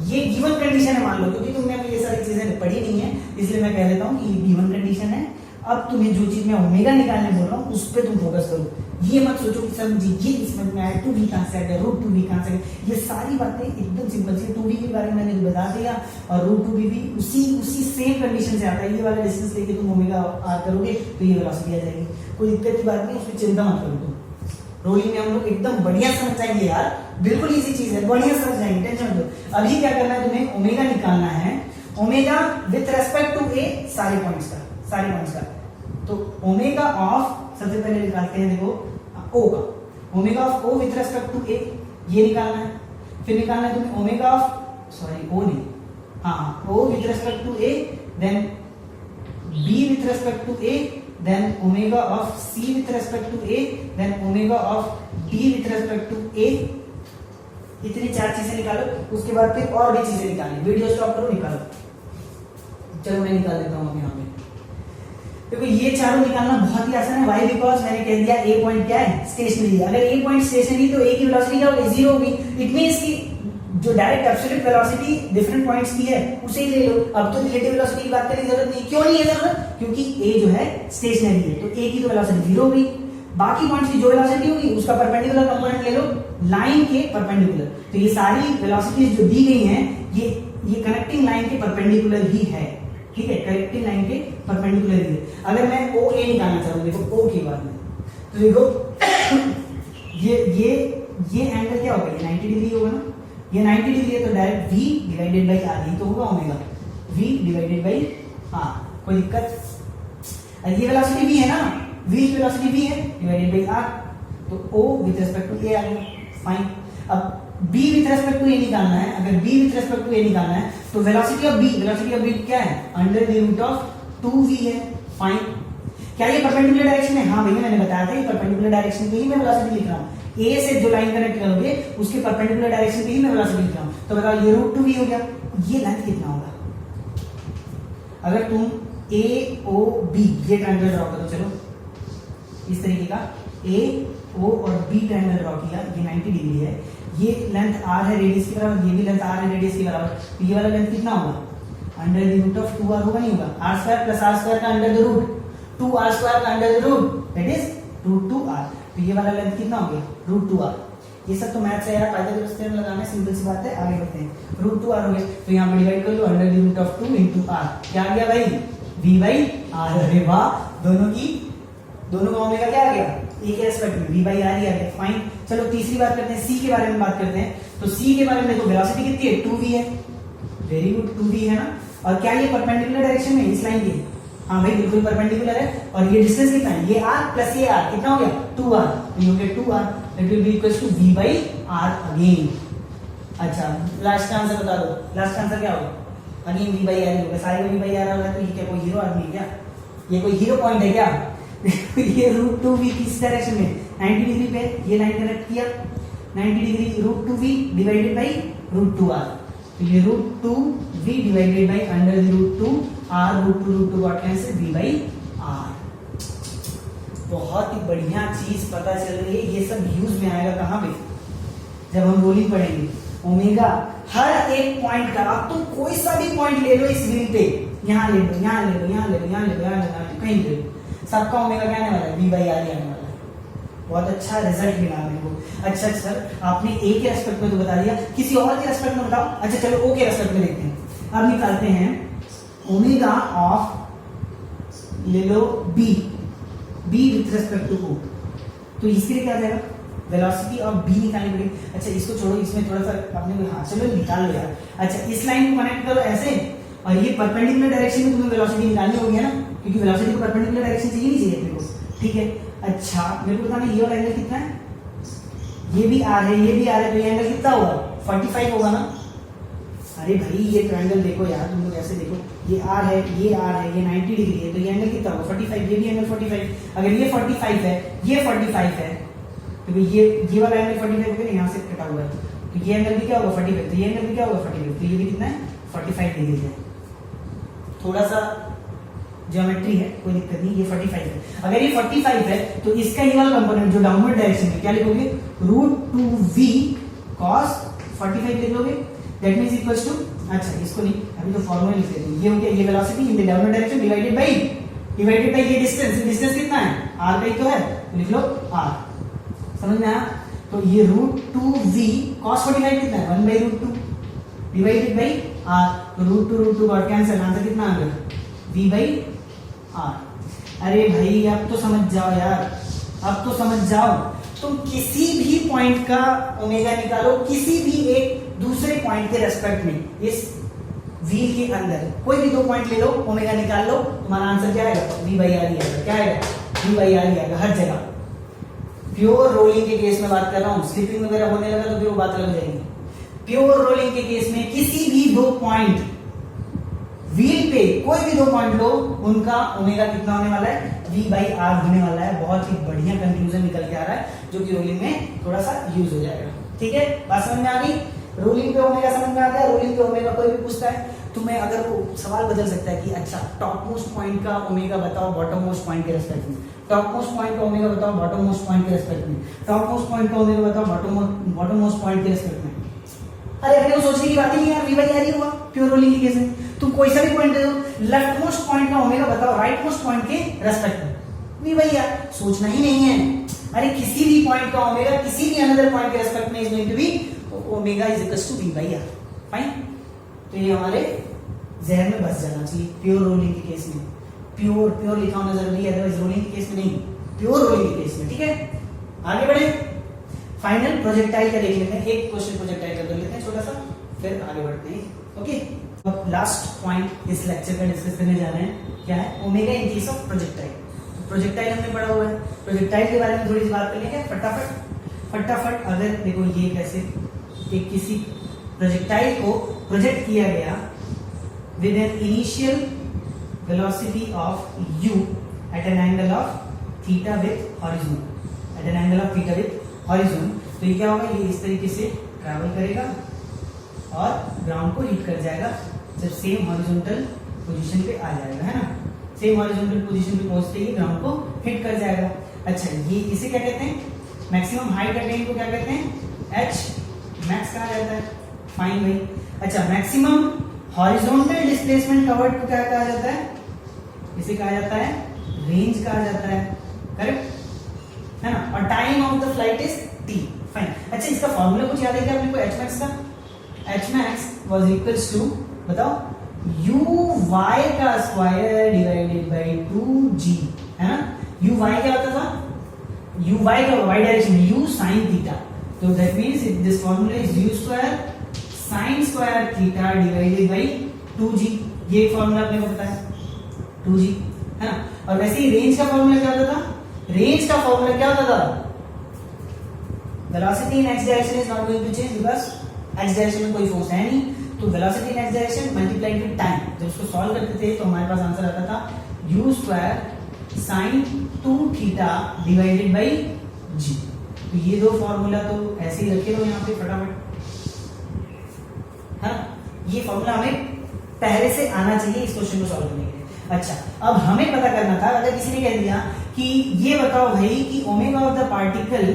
ये गिवन कंडीशन है मान लो, क्योंकि तुमने अभी ये सारी चीजें पढ़ी नहीं है इसलिए मैं कह देता हूँ कि ये गिवन कंडीशन है। अब तुम्हें जो चीज मैं ओमेगा निकालने बोल रहा हूँ उस पर तुम फोकस करो, ये मत सोचो कि सर मुझे ये समझ में आया 2v कहां से आ गया, रूट 2v कहां से आ गया। ये सारी बातें एकदम सिंपल सी, 2v के बारे में मैंने बता दिया और रूट 2v भी उसी सेम कंडीशन से आता है। ये वाला डिस्टेंस लेके तुम ओमेगा r करोगे तो ये वेलोसिटी आ जाएगी, कोई दिक्कत की बात नहीं, उसमें चिंता मत करो तुम। रोलिंग में हम लोग एकदम बढ़िया समझ जाएंगे यार, बिल्कुल इजी चीज है, बढ़िया समझ जाएंगे, टेंशन मत लो। अभी क्या करना है तुम्हें, ओमेगा निकालना है, ओमेगा विथ रेस्पेक्ट टू ए सारे पॉइंट्स का। तो ओमेगा ऑफ सबसे पहले निकालते हैं, देखो ओ का, omega of O with respect to A ये निकालना है। फिर निकालना है तुम्हें ओमेगा ऑफ सॉरी ओ नहीं, हाँ O with respect to A, then B with respect to A, then omega of C with respect to A, then omega of D with respect to A. इतनी 4 चीजें निकालो, उसके बाद फिर और भी चीजें निकालें। वीडियो स्टॉप करो, निकालो। चलो मैं निकाल देता हूँ यहाँ पे। देखो ये चारों निकालना बहुत ही आसान है। व्हाई? बिकॉज मैंने कह दिया ए पॉइंट क्या है, स्टेशनरी। अगर ए पॉइंट स्टेशनरी तो ए की वेलोसिटी क्या होगी, 0 होगी। इट मींस कि जो direct absolute velocity different points की है उसे ही ले लो। अब तो रिलेटिव वेलोसिटी की बात करने की जरूरत नहीं। क्यों नहीं है जरूरत? क्योंकि ए जो है स्टेशनरी है, तो ए की तो वेलोसिटी 0 होगी। बाकी पॉइंट्स की जो वेलोसिटी होगी उसका परपेंडिकुलर कंपोनेंट ले लो, लाइन के परपेंडिकुलर। तो ये सारी वेलोसिटीज जो दी गई हैं ये कनेक्टिंग लाइन के परपेंडिकुलर ही है, ठीक है, कनेक्टिंग लाइन के परपेंडिकुलर ही है। अगर मैं ओ ए निकालना चाहूँ, देखो ओ के बाद में, तो देखो ये एंगल क्या होगा, ये 90 डिग्री होगा ना, ये 90 डिग्री है, तो direct v divided by R, ये तो होगा omega v divided by R. कोई दिक्कत? ये वेलोसिटी v है ना, v की वेलोसिटी v है डिवाइडेड बाई r, तो o with respect to a आ गया, फाइन। अब b with respect to a निकालना है। अगर b with respect to a निकालना है तो वेलोसिटी ऑफ b क्या है, under the root of 2v है, फाइन। क्या ये परपेंडिकुलर डायरेक्शन में? हाँ भैया मैंने बताया था ये परपेंडिकुलर डायरेक्शन पे ही मैं वेलोसिटी लिख रहा हूँ। ए से जो लाइन कनेक्ट करोगे उसके परपेंडिकुलर डायरेक्शन पे ही मैं वेलोसिटी लिख रहा हूँ। तो बताओ ये रूट 2v हो गया, ये लेंथ कितना होगा? अगर तुम ए ओ बी ये ट्रायंगल ड्रॉ करो, चलो इस तरीके का ए ओ और बी ट्रायंगल ड्रॉ किया, ये 90 डिग्री है, ये लेंथ r है रेडियस के बराबर, ये भी लेंथ r है रेडियस के बराबर, तो ये वाला लेंथ कितना होगा, under the root of 2r होगा, नहीं होगा? r square plus r square का under the root 2r square का under the root that is root 2r। तो ये वाला लेंथ कितना हो गया, रूट 2r। ये सब तो मैथ से यार पाइथागोरस थ्योरम लगाना है, सिंपल सी बात है, आगे बढ़ते हैं। रूट 2r हो गया, तो यहाँ पे डिवाइड कर लो, under the root of 2 into r, क्या आ गया भाई, v बाई r। अरे वाह, दोनों का ओमेगा क्या आ गया, ए के रेस्पेक्ट में v बाई r ही आ गया, फाइन। चलो तीसरी बात करते हैं, c के बारे में बात करते हैं। तो c के बारे में देखो, वेलोसिटी कितनी है, 2v है, वेरी गुड, 2v है ना। और क्या ये परपेंडिकुलर डायरेक्शन में इस लाइन की? हाँ भाई बिल्कुल परपेंडिकुलर है। और ये डिस्टेंस कितना है, ये r प्लस ये r कितना हो गया, 2r, तो ये हो गया 2r, that will be equals to v by r again. अच्छा लास्ट का आंसर बता दो, लास्ट आंसर क्या होगा, अगेन v बाई r होगा, सारे v बाई r होगा। तो ये क्या कोई हीरो आदमी है क्या, ये कोई हीरो पॉइंट है क्या? ये रूट 2v किस डायरेक्शन में, 90 डिग्री पे ये लाइन कनेक्ट किया, 90 degree, root 2v divided by root 2r, तो ये root 2v divided by under the root 2r, root 2 got cancel, v by r। बहुत ही बढ़िया चीज पता चल रही है, ये सब यूज में आएगा कहाँ पे, जब हम रोलिंग पढ़ेंगे। ओमेगा हर एक पॉइंट का, अब तुम कोई सा भी पॉइंट ले लो इस व्हील पे, यहाँ ले लो, यहाँ ले लो, यहाँ ले लो, यहाँ ले लो, यहाँ ले लो, कहीं ले लो, सबका ओमेगा क्या आने वाला है, v बाई r आने वाला है। बहुत अच्छा रिजल्ट मिला मेरे को। अच्छा सर आपने ए के रेस्पेक्ट में तो बता दिया, किसी और के रेस्पेक्ट में बताओ। अच्छा चलो ओ के रेस्पेक्ट में देखते हैं। अब निकालते हैं ओमेगा ऑफ, ले लो B with respect to O, तो इसके लिए क्या आ जाएगा, वेलोसिटी ऑफ बी निकालनी पड़ेगी। अच्छा इसको छोड़ो, इसमें थोड़ा सा अपने, हाँ चलो निकाल लो यार। अच्छा इस लाइन को कनेक्ट करो ऐसे, और ये परपेंडिकुलर डायरेक्शन में तुम्हें वेलोसिटी निकालनी होगी ना, क्योंकि वेलोसिटी को परपेंडिकुलर डायरेक्शन चाहिए नहीं चाहिए अपने को, ठीक है। अच्छा मेरे को बताना ये वाला एंगल कितना है, ये भी r है, ये भी r है, तो ये एंगल कितना होगा, 45 होगा ना। अरे भाई ये ट्रायंगल देखो यार, तुम लोग ऐसे देखो, ये r है, ये r है, ये 90 डिग्री है, तो ये एंगल कितना होगा, 45। ये भी एंगल 45, अगर ये 45 है, ये 45 है, तो ये वाला एंगल 45 होगा, यहाँ से कटा हुआ है, तो ये एंगल भी क्या होगा 45, तो ये एंगल भी क्या होगा 45, तो ये भी कितना है 45 डिग्री है। थोड़ा सा ज्योमेट्री है, कोई दिक्कत नहीं, ये 45 है। अगर ये 45 है तो इसका ये वाला कंपोनेंट जो डाउनवर्ड डायरेक्शन में, क्या लिखोगे, रूट 2v cos 45 लिख लोगे, दैट मींस इक्वल्स टू, अच्छा इसको नहीं, अभी तो फॉर्मूला लिख देते हैं, ये हो गया ये velocity in the downward direction divided bye ये डिस्टेंस कितना है, r का ही तो है, तो लिख लो r। समझ में आया? तो ये रूट 2v cos 45 कितना है, 1 by root 2 divided by r, तो रूट 2 गॉट कैंसिल, आंसर कितना आ गया, v बाई r। अरे भाई अब तो समझ जाओ यार, अब तो समझ जाओ, तुम किसी भी पॉइंट का ओमेगा निकालो, किसी भी एक दूसरे पॉइंट के रेस्पेक्ट में, इस व्हील के अंदर कोई भी दो पॉइंट ले लो, ओमेगा निकाल लो, तुम्हारा आंसर क्या आएगा, v बाई r ही आएगा। क्या आएगा, v बाई r ही आएगा हर जगह। प्योर रोलिंग के केस में बात कर रहा हूँ, स्लिपिंग वगैरह होने लगा तो फिर वो बात अलग हो जाएगी। प्योर रोलिंग के केस में किसी भी दो पॉइंट व्हील पे, कोई भी दो पॉइंट लो, उनका ओमेगा कितना होने वाला है, V/R होने वाला है। बहुत ही बढ़िया कंक्लूजन निकल के आ रहा है, जो कि रोलिंग में थोड़ा सा यूज हो जाएगा। ठीक है, बात समझ में आ गई। रोलिंग पे ओमेगा समझ में आ गया। रोलिंग पे ओमेगा कोई भी पूछता है तो मैं अगर वो सवाल बदल सकता है कि अच्छा टॉप मोस्ट पॉइंट का ओमेगा बताओ बॉटम मोस्ट पॉइंट के रेस्पेक्ट में, टॉप मोस्ट पॉइंट का ओमेगा बताओ बॉटम मोस्ट पॉइंट के रेस्पेक्ट में, टॉप मोस्ट पॉइंट का ओमेगा बताओ बॉटम मोस्ट पॉइंट के रेस्पेक्ट में। अरे अपने को सोचने की बात ही नहीं यार, V/R ही हुआ प्योर रोलिंग के केस में। तुम कोई सा भी पॉइंट दे दो, लेफ्ट मोस्ट पॉइंट का ओमेगा बताओ राइट मोस्ट पॉइंट के रेस्पेक्ट में, V/R। सोचना ही नहीं है। अरे किसी भी पॉइंट का ओमेगा किसी भी अनदर पॉइंट के रेस्पेक्ट में is going to be omega is equals to V/R। Fine, तो ये हमारे जहन में बस जाना चाहिए प्योर रोलिंग के केस में। प्योर लिखा होना जरूरी है, अदरवाइज रोलिंग के केस में नहीं, प्योर रोलिंग के केस में। ठीक है, आगे बढ़े। फाइनल प्रोजेक्टाइल का देख लेते हैं, एक क्वेश्चन प्रोजेक्टाइल का कर लेते हैं छोटा सा, फिर आगे बढ़ते हैं। ओके, अब लास्ट पॉइंट इस लेक्चर का डिस्कस करने जा रहे हैं, क्या है omega in case of projectile. Projectile हमने पढ़ा हुआ है, प्रोजेक्टाइल के बारे में थोड़ी सी बात कर लेंगे फटाफट। अगर देखो ये कैसे कि किसी प्रोजेक्टाइल को प्रोजेक्ट किया गया with an initial velocity of u at an angle of theta with horizon, at an angle of theta with horizon, तो ये क्या होगा, ये इस तरीके से ट्रैवल करेगा और ग्राउंड को हिट कर जाएगा जब सेम हॉरिजॉन्टल पोजीशन पे आ जाएगा, है ना। सेम हॉरिजॉन्टल पोजीशन पे पहुंचते ही ग्राउंड को हिट कर जाएगा। अच्छा, ये इसे क्या कहते हैं, मैक्सिमम हाइट अटेन को क्या कहते हैं, h मैक्स कहा जाता है। फाइन भाई। अच्छा, मैक्सिमम हॉरिजॉन्टल डिस्प्लेसमेंट कवर्ड को क्या कहा जाता है, इसे कहा जाता है रेंज कहा जाता है, करेक्ट है ना। और time of the flight is t। Fine. अच्छा, इसका फॉर्मूला कुछ याद है क्या अपने को hmax का? hmax वाज इक्वल्स टू, बताओ, uy का स्क्वायर डिवाइडेड बाय 2g, है ना। uy क्या होता था, uy का y direction u sin theta, तो that means this formula is u square sin square theta divided by 2g। ये फॉर्मूला आपने को पता है 2g, है ना। और वैसे ही रेंज का फॉर्मूला क्या होता था, रेंज का फॉर्मूला क्या होता था, velocity in x direction is not going to change because x direction में कोई फोर्स है नहीं, तो velocity in x direction multiplied with time. जब उसको सॉल्व करते थे तो हमारे पास आंसर आता था u square sin 2 theta divided bye g। तो ये दो फॉर्मूला तो ऐसे ही रखे लो यहाँ पे फटाफट, है ना। ये फॉर्मूला हमें पहले से आना चाहिए इस क्वेश्चन को सॉल्व करने के लिए। अच्छा, अब हमें पता करना था, अगर किसी ने कह दिया कि ये बताओ भाई कि omega of the particle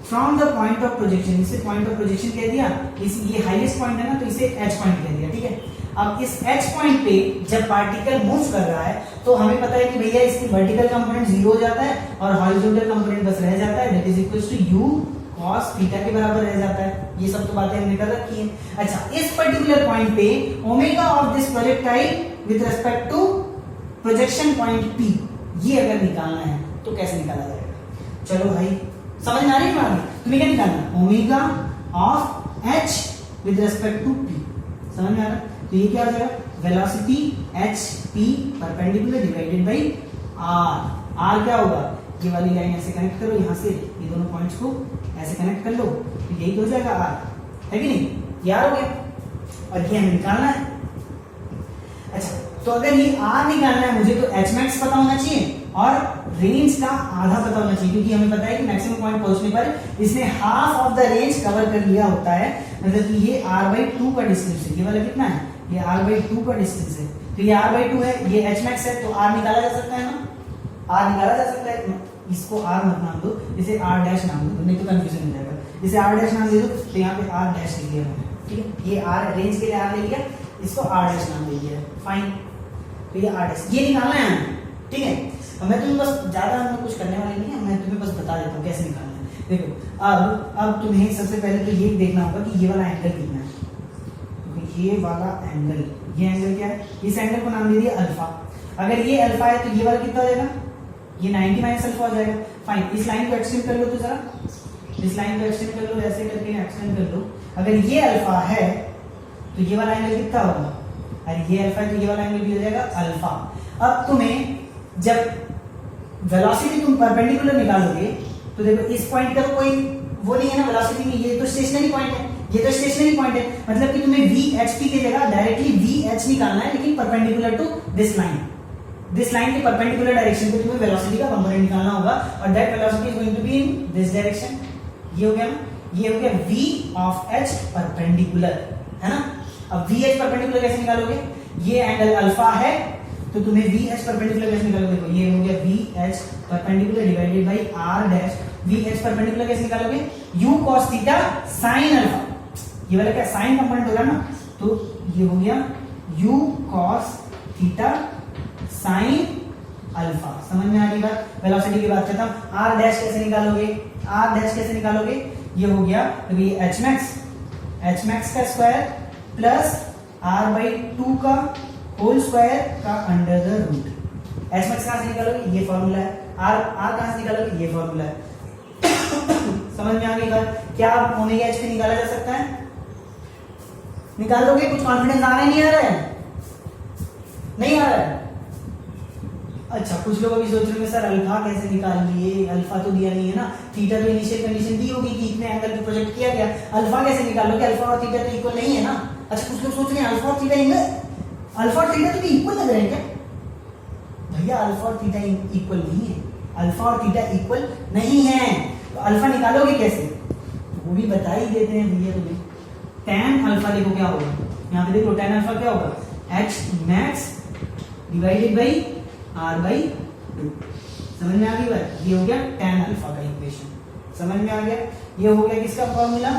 from the point of projection, इसे पॉइंट ऑफ प्रोजेक्शन कह दिया, इस ये हाईएस्ट पॉइंट है ना, तो इसे h पॉइंट कह दिया। ठीक है, अब इस h पॉइंट पे जब पार्टिकल मूव कर रहा है तो हमें पता है कि भैया इसकी वर्टिकल कंपोनेंट 0 हो जाता है और हॉरिजॉन्टल कंपोनेंट बस रह जाता है, that is equals to u cos theta के बराबर रह जाता है। ये सब तो बातें हमने कर रखी हैं। अच्छा, इस पर्टिकुलर पॉइंट पे omega of this projectile with respect to projection point P, ये अगर निकालना है तो कैसे निकाला जाएगा? चलो भाई, समझ में आ रही है बात? तुम्हें क्या निकालना, omega of h with respect to P, समझ में आ रहा है? तो ये क्या हो जाएगा, velocity hp perpendicular divided by r। r क्या होगा, ये वाली लाइन ऐसे कनेक्ट करो, यहाँ से ये दोनों पॉइंट्स को ऐसे कनेक्ट कर लो, तो यही तो हो जाएगा r, है कि नहीं? यार हो गया, और ये हमें निकालना है। अच्छा, तो अगर ये r निकालना है मुझे तो hmax पता होना चाहिए और रेंज का आधा पता होना चाहिए, क्योंकि हमें पता है कि मैक्सिमम पॉइंट पहुंचने पर इसने half of the range cover कर लिया होता है, मतलब कि ये r/2 का डिस्टेंस है। ये वाला कितना है, ये r/2 का डिस्टेंस है, तो ये r/2 है, ये hmax है, तो r निकाला जा सकता है ना, r निकाला जा सकता है। इसको r मत नाम दो, इसे r डैश नाम दो, नहीं तो कंफ्यूजन हो जाएगा। इसे r डैश नाम दे दो, तो यहाँ पे r डैश लिख दिया मैंने, ठीक है। ये r रेंज के लिए r ले लिया, इसको r डैश नाम दे दिया, फाइन। तो ये r डैश, ये निकालना है हमें, ठीक है। अब मैं तुम्हें बस ज्यादा हम कुछ करने वाले नहीं है, मैं तुम्हें बस बता देता हूँ कैसे निकालना है। देखो, अब तुम्हें सबसे पहले तो ये देखना होगा कि ये वाला एंगल कितना है। तो ये वाला एंगल, ये एंगल क्या है, इस एंगल को नाम दे दिया अल्फा। अगर ये अल्फा है तो ये वाला कितना हो जाएगा, ये 90 माइनस अल्फा हो जाएगा। फाइन, इस लाइन को एक्सटेंड कर लो, तो जरा इस लाइन को एक्सटेंड कर लो, ऐसे करके एक्सटेंड कर लो। अगर ये अल्फा है तो ये वाला एंगल कितना होगा, अरे ये अल्फा है तो ये वाला एंगल भी हो जाएगा अल्फा। अब तुम्हें जब वेलोसिटी तुम परपेंडिकुलर निकालोगे तो देखो इस पॉइंट का कोई वो नहीं है ना वेलोसिटी में, ये तो स्टेशनरी पॉइंट है, ये तो स्टेशनरी पॉइंट है, मतलब कि तुम्हें VHP की जगह डायरेक्टली VH निकालना है, लेकिन perpendicular to this line. This line के परपेंडिकुलर डायरेक्शन पे तुम्हें वेलोसिटी का कंपोनेंट निकालना होगा, और that velocity is going to be in this direction. ये हो गया ना, ये हो गया V ऑफ H परपेंडिकुलर, है ना। अब VH परपेंडिकुलर कैसे निकालोगे, ये एंगल अल्फा है, तो तुम्हें VH परपेंडिकुलर कैसे निकालोगे, देखो ये हो गया VH perpendicular divided by R dash. VH perpendicular कैसे निकालोगे, U cos theta sin alpha, ये वाला क्या साइन कंपोनेंट होगा ना, तो ये हो गया U cos theta sin alpha. समझ में आ गई बात। वेलोसिटी की बात खत्म। R डैश कैसे निकालोगे, R डैश कैसे निकालोगे, ये हो गया तो ये H max का स्क्वायर प्लस R/2 का होल स्क्वायर का under the root. H max कहां से निकालोगे, ये फॉर्मूला है। R कहां से निकालोगे, ये फॉर्मूला है। समझ में आ गई बात। क्या ओमेगा एच पे निकाला जा सकता है, निकालोगे, कुछ कॉन्फिडेंस आ रहा है, नहीं आ रहा है, नहीं आ रहा है। अच्छा, कुछ लोग अभी सोच रहे हैं सर अल्फा कैसे निकाल लिए, अल्फा तो दिया नहीं है ना, थीटा तो इनिशियल कंडीशन दी होगी कि इतने एंगल पे प्रोजेक्ट किया गया, अल्फा कैसे निकालोगे, अल्फा और थीटा तो इक्वल नहीं है ना। अच्छा, कुछ लोग सोच रहे हैं अल्फा और थीटा तो इक्वल लग रहे हैं क्या, भैया अल्फा और थीटा इक्वल नहीं है, अल्फा और थीटा इक्वल नहीं है, तो अल्फा निकालोगे कैसे, वो भी बता ही देते हैं भैया तुम्हें। tan अल्फा देखो क्या होगा, यहाँ पे देखो tan अल्फा क्या होगा, H max divided by R/2। समझ में आ गई बात, ये हो गया tan अल्फा का इक्वेशन। समझ में आ गया, ये हो गया किसका फॉर्मूला,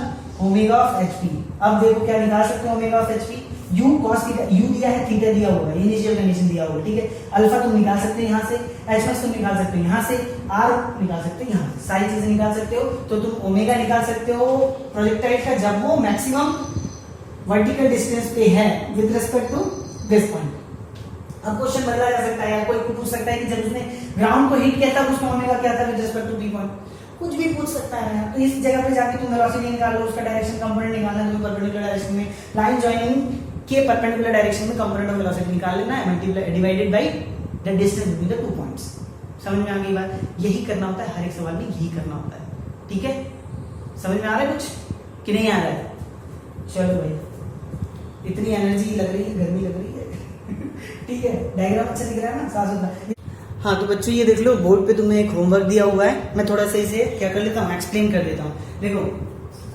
ओमेगा ऑफ HP। अब देखो क्या निकाल सकते हो omega of HP, U cos theta, U दिया है, थीटा दिया होगा, इनिशियल कंडीशन दिया होगा, ठीक है। अल्फा तुम निकाल सकते हो यहाँ से, H max तुम निकाल सकते हो यहाँ से, R निकाल सकते हो यहाँ से, सारी चीजें निकाल सकते हो। तो तुम ओमेगा निकाल सकते हो प्रोजेक्टाइल का जब वो मैक्सिमम वर्टिकल डिस्टेंस पे है with respect to this point. अब क्वेश्चन बदला जा सकता है, कोई पूछ सकता है कि जब उसने ग्राउंड को हिट किया था उसका ओमेगा क्या था with respect to B point, कुछ भी पूछ सकता है। तो इस जगह पे जाके तुम वेलोसिटी निकालो, उसका डायरेक्शन कंपोनेंट निकालना है, तुम्हें परपेंडिकुलर डायरेक्शन में लाइन जॉइनिंग के परपेंडिकुलर डायरेक्शन में कंपोनेंट ऑफ वेलोसिटी निकाल लेना है, multiply divided by the distance between the 2 points. समझ में आ गई बात, यही करना होता है, हर एक सवाल में यही करना होता है, ठीक है। समझ में आ रहा है कुछ कि नहीं आ रहा है, चलो भाई, इतनी एनर्जी लग रही है, गर्मी लग रही है ठीक है, डायग्राम अच्छा दिख रहा है ना, साफ सुथरा। हाँ तो बच्चों ये देख लो, बोर्ड पे तुम्हें एक होमवर्क दिया हुआ है, मैं थोड़ा सा इसे क्या कर लेता हूँ, एक्सप्लेन कर देता हूँ। देखो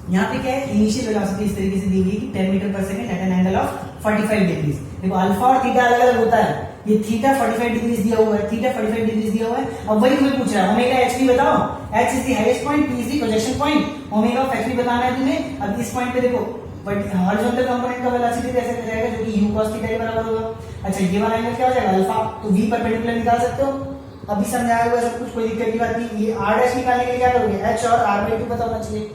यहाँ पे क्या है, इनिशियल वेलोसिटी इस तरीके से दी हुई है कि 10 मीटर पर second at an angle of 45 degrees. देखो अल्फा और थीटा अलग अलग होता है, ये थीटा 45 डिग्रीज दिया हुआ है, थीटा 45 डिग्रीज दिया हुआ है। अब वही तुम्हें पूछ रहा है ओमेगा एच पी बताओ, H is the highest point, P is the projection point, omega of H P बताना है तुम्हें। अब इस पॉइंट पे देखो हॉरिजॉन्टल कंपोनेंट का वेलोसिटी कैसे हो जाएगा, जो कि u cos थीटा के बराबर होगा। अच्छा ये वाला एंगल क्या हो जाएगा अल्फा, तो v परपेंडिकुलर निकाल सकते हो, अभी समझाया हुआ सब कुछ, कोई दिक्कत की बात नहीं। ये r डैश निकालने के लिए क्या करोगे, h और r/2 पता होना चाहिए।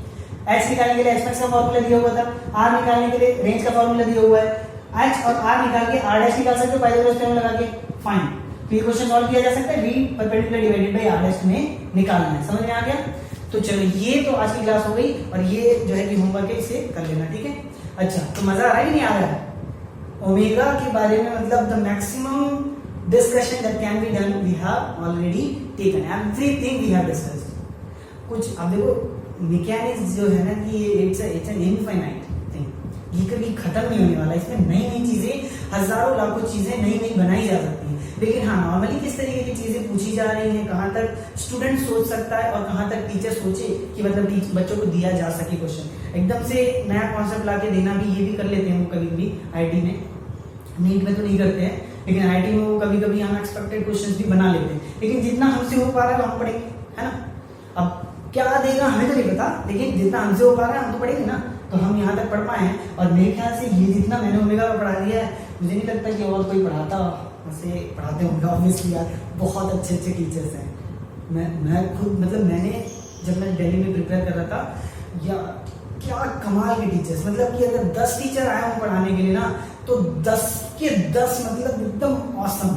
h निकालने के लिए h max का फार्मूला दिया हुआ था, r निकालने के लिए रेंज का फार्मूला दिया हुआ है, h और r निकाल के r डैश निकाल सकते हो पाइथागोरस थ्योरम लगा के, फाइन। तो ये क्वेश्चन सॉल्व किया जा सकता है, v perpendicular divided by r dash में निकालना है। समझ में आ गया, तो चलो ये तो आज की क्लास हो गई, और ये जो है कि होमवर्क है, इसे कर लेना, ठीक है। अच्छा तो मजा आ रहा है कि नहीं आ रहा है, ओमेगा के बारे में मतलब the maximum discussion that can be done we have already taken, everything we have discussed. कुछ अब देखो मैकेनिक्स जो है ना कि इट्स एन इनफाइनाइट थिंग, ये कभी खत्म नहीं होने वाला, इसमें नई नई चीजें, हजारों लाखों चीजें नई नई बनाई जा सकती हैं। लेकिन हाँ नॉर्मली किस तरीके की चीजें पूछी जा रही हैं, कहाँ तक स्टूडेंट सोच सकता है और कहाँ तक टीचर सोचे कि मतलब बच्चों को दिया जा सके क्वेश्चन, एकदम से नया कॉन्सेप्ट लाके देना भी, ये भी कर लेते हैं वो कभी कभी आईटी में, नीट में तो नहीं करते हैं, लेकिन आईटी में वो कभी कभी अनएक्सपेक्टेड क्वेश्चंस भी बना लेते हैं। लेकिन जितना हमसे हो पा रहा है हम पढ़ेंगे, है ना। अब क्या देगा हमें तो नहीं पता, लेकिन जितना हमसे हो पा रहा है हम तो पढ़ेंगे ना, तो हम यहाँ तक पढ़ पाए हैं। और मेरे ख्याल से ये जितना मैंने ओमेगा में पढ़ा दिया है, मुझे नहीं लगता कि और कोई पढ़ाता वैसे पढ़ाते होंगे, ऑब्वियसली यार बहुत अच्छे अच्छे टीचर्स हैं। मैं खुद मतलब मैंने जब मैं दिल्ली में प्रिपेयर कर रहा था, या क्या कमाल के टीचर्स, मतलब कि अगर 10 टीचर आए हों पढ़ाने के लिए ना, तो 10 के 10 मतलब एकदम ऑसम,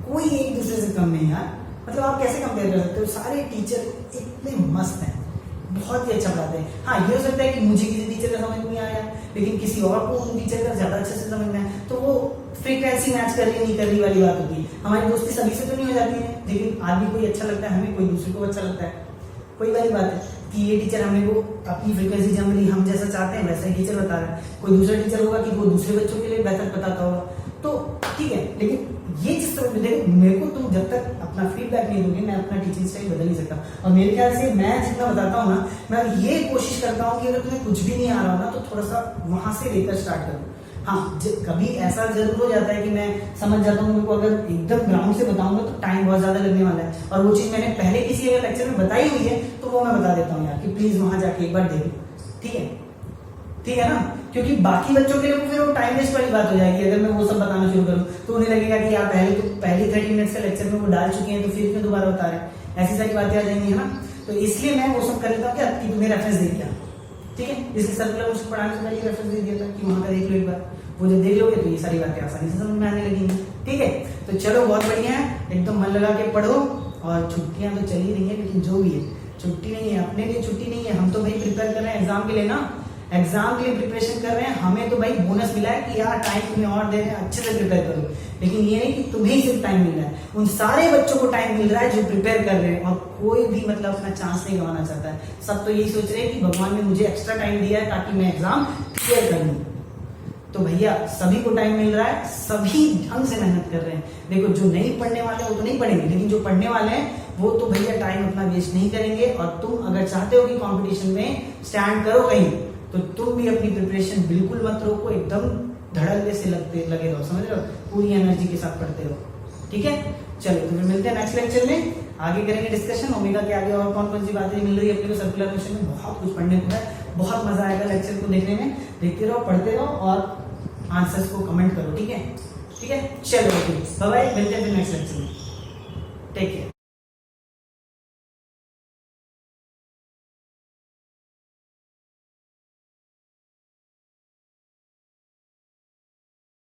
कोई एक दूसरे से कम नहीं यार। मतलब आप कैसे कंपेयर कर सकते हो, सारे टीचर इतने मस्त हैं, बहुत ही अच्छा पढ़ाते हैं। हाँ ये हो सकता है कि मुझे किसी टीचर का समझ नहीं आया, लेकिन किसी और को उन टीचर का ज्यादा अच्छे से समझना है, तो वो फ्रीक्वेंसी मैच कर रही नहीं कर रही वाली बात होती है। हमारी दोस्ती सभी से तो नहीं हो जाती है, लेकिन आदमी कोई अच्छा लगता है हमें, कोई दूसरे को अच्छा लगता है, कोई वाली बात है। कि ये टीचर हमें को अपनी फ्रीक्वेंसी जनरली हम जैसा चाहते हैं वैसा ही टीचर बता रहा है, कोई दूसरा टीचर होगा कि वो दूसरे बच्चों के लिए बेहतर बताता होगा, तो ठीक है। लेकिन ये जिस तरह देखो, मेरे को तुम जब तक अपना फीडबैक नहीं दोगे मैं अपना टीचिंग स्टाइल बदल नहीं सकता। और मेरे ख्याल से मैं जितना बताता हूँ ना, मैं ये कोशिश करता हूँ कि अगर तुम्हें कुछ भी नहीं आ रहा हो ना तो थोड़ा सा वहां से लेकर स्टार्ट करो। हाँ, कभी ऐसा जरूर हो जाता है कि मैं समझ जाता हूँ, मेरे को अगर एकदम ग्राउंड से बताऊंगा तो टाइम बहुत ज्यादा लगने वाला है, और वो चीज मैंने पहले किसी अगर लेक्चर में बताई हुई है तो वो मैं बता देता हूँ यार कि प्लीज वहां जाके एक बार देखो, ठीक है ना। क्योंकि बाकी बच्चों के लिए फिर वो टाइम वेस्ट वाली बात हो जाएगी। अगर मैं वो सब बताना शुरू करूँ तो उन्हें लगेगा कि यार पहली 30 मिनट्स के लेक्चर में वो डाल चुके हैं तो फिर क्यों दोबारा बता रहे हैं, ऐसी सारी बातें आ जाएंगी, है ना। तो इसलिए मैं वो सब कर लेता हूँ कि तुम्हें रेफरेंस दे दिया, ठीक है। इसलिए सर्कुलर उसको पढ़ाने से पहले रेफरेंस दे दिया था कि वहां का देख लो एक बार, वो जब देख लोगे तो ये सारी बातें आसानी से समझ में आने लगेंगी, ठीक है। तो चलो बहुत बढ़िया है, एकदम मन लगा के पढ़ो। और छुट्टियां तो चली रही है, लेकिन जो भी है छुट्टी नहीं है, अपने लिए छुट्टी नहीं है। हम तो भाई प्रिपेयर कर रहे हैं एग्जाम के लिए ना, एग्जाम के लिए प्रिपरेशन कर रहे हैं। हमें तो भाई बोनस मिला है कि यार टाइम तुम्हें और दे रहे हैं, अच्छे से प्रिपेयर करो। लेकिन ये नहीं कि तुम्हें ही सिर्फ टाइम मिल रहा है, उन सारे बच्चों को टाइम मिल रहा है जो प्रिपेयर कर रहे हैं, और कोई भी मतलब अपना चांस नहीं गंवाना चाहता है। सब तो यही सोच रहे हैं कि भगवान ने मुझे एक्स्ट्रा टाइम दिया है ताकि मैं एग्जाम क्लियर कर लूं। तो भैया सभी को टाइम मिल रहा है, सभी ढंग से मेहनत कर रहे हैं। देखो जो नहीं पढ़ने वाले हैं वो तो नहीं पढ़ेंगे, लेकिन जो पढ़ने वाले हैं वो तो भैया टाइम अपना वेस्ट नहीं करेंगे। और तुम अगर चाहते हो कि कंपटीशन में स्टैंड करो कहीं, तो तुम भी अपनी प्रिपरेशन बिल्कुल मत रोको, एकदम धड़ल्ले से लगे रहो, समझ रहे हो, पूरी एनर्जी के साथ पढ़ते रहो, ठीक है। चलो तो फिर मिलते हैं नेक्स्ट लेक्चर में, आगे करेंगे डिस्कशन ओमेगा के आगे और कौन कौन सी बातें मिल रही है अपने को सर्कुलर मोशन में। बहुत कुछ पढ़ने को है, बहुत मजा आएगा लेक्चर को देखने में। देखते रहो, पढ़ते रहो और आंसर्स को कमेंट करो, ठीक है। चलो बाय बाय, मिलते हैं फिर नेक्स्ट लेक्चर में, टेक केयर।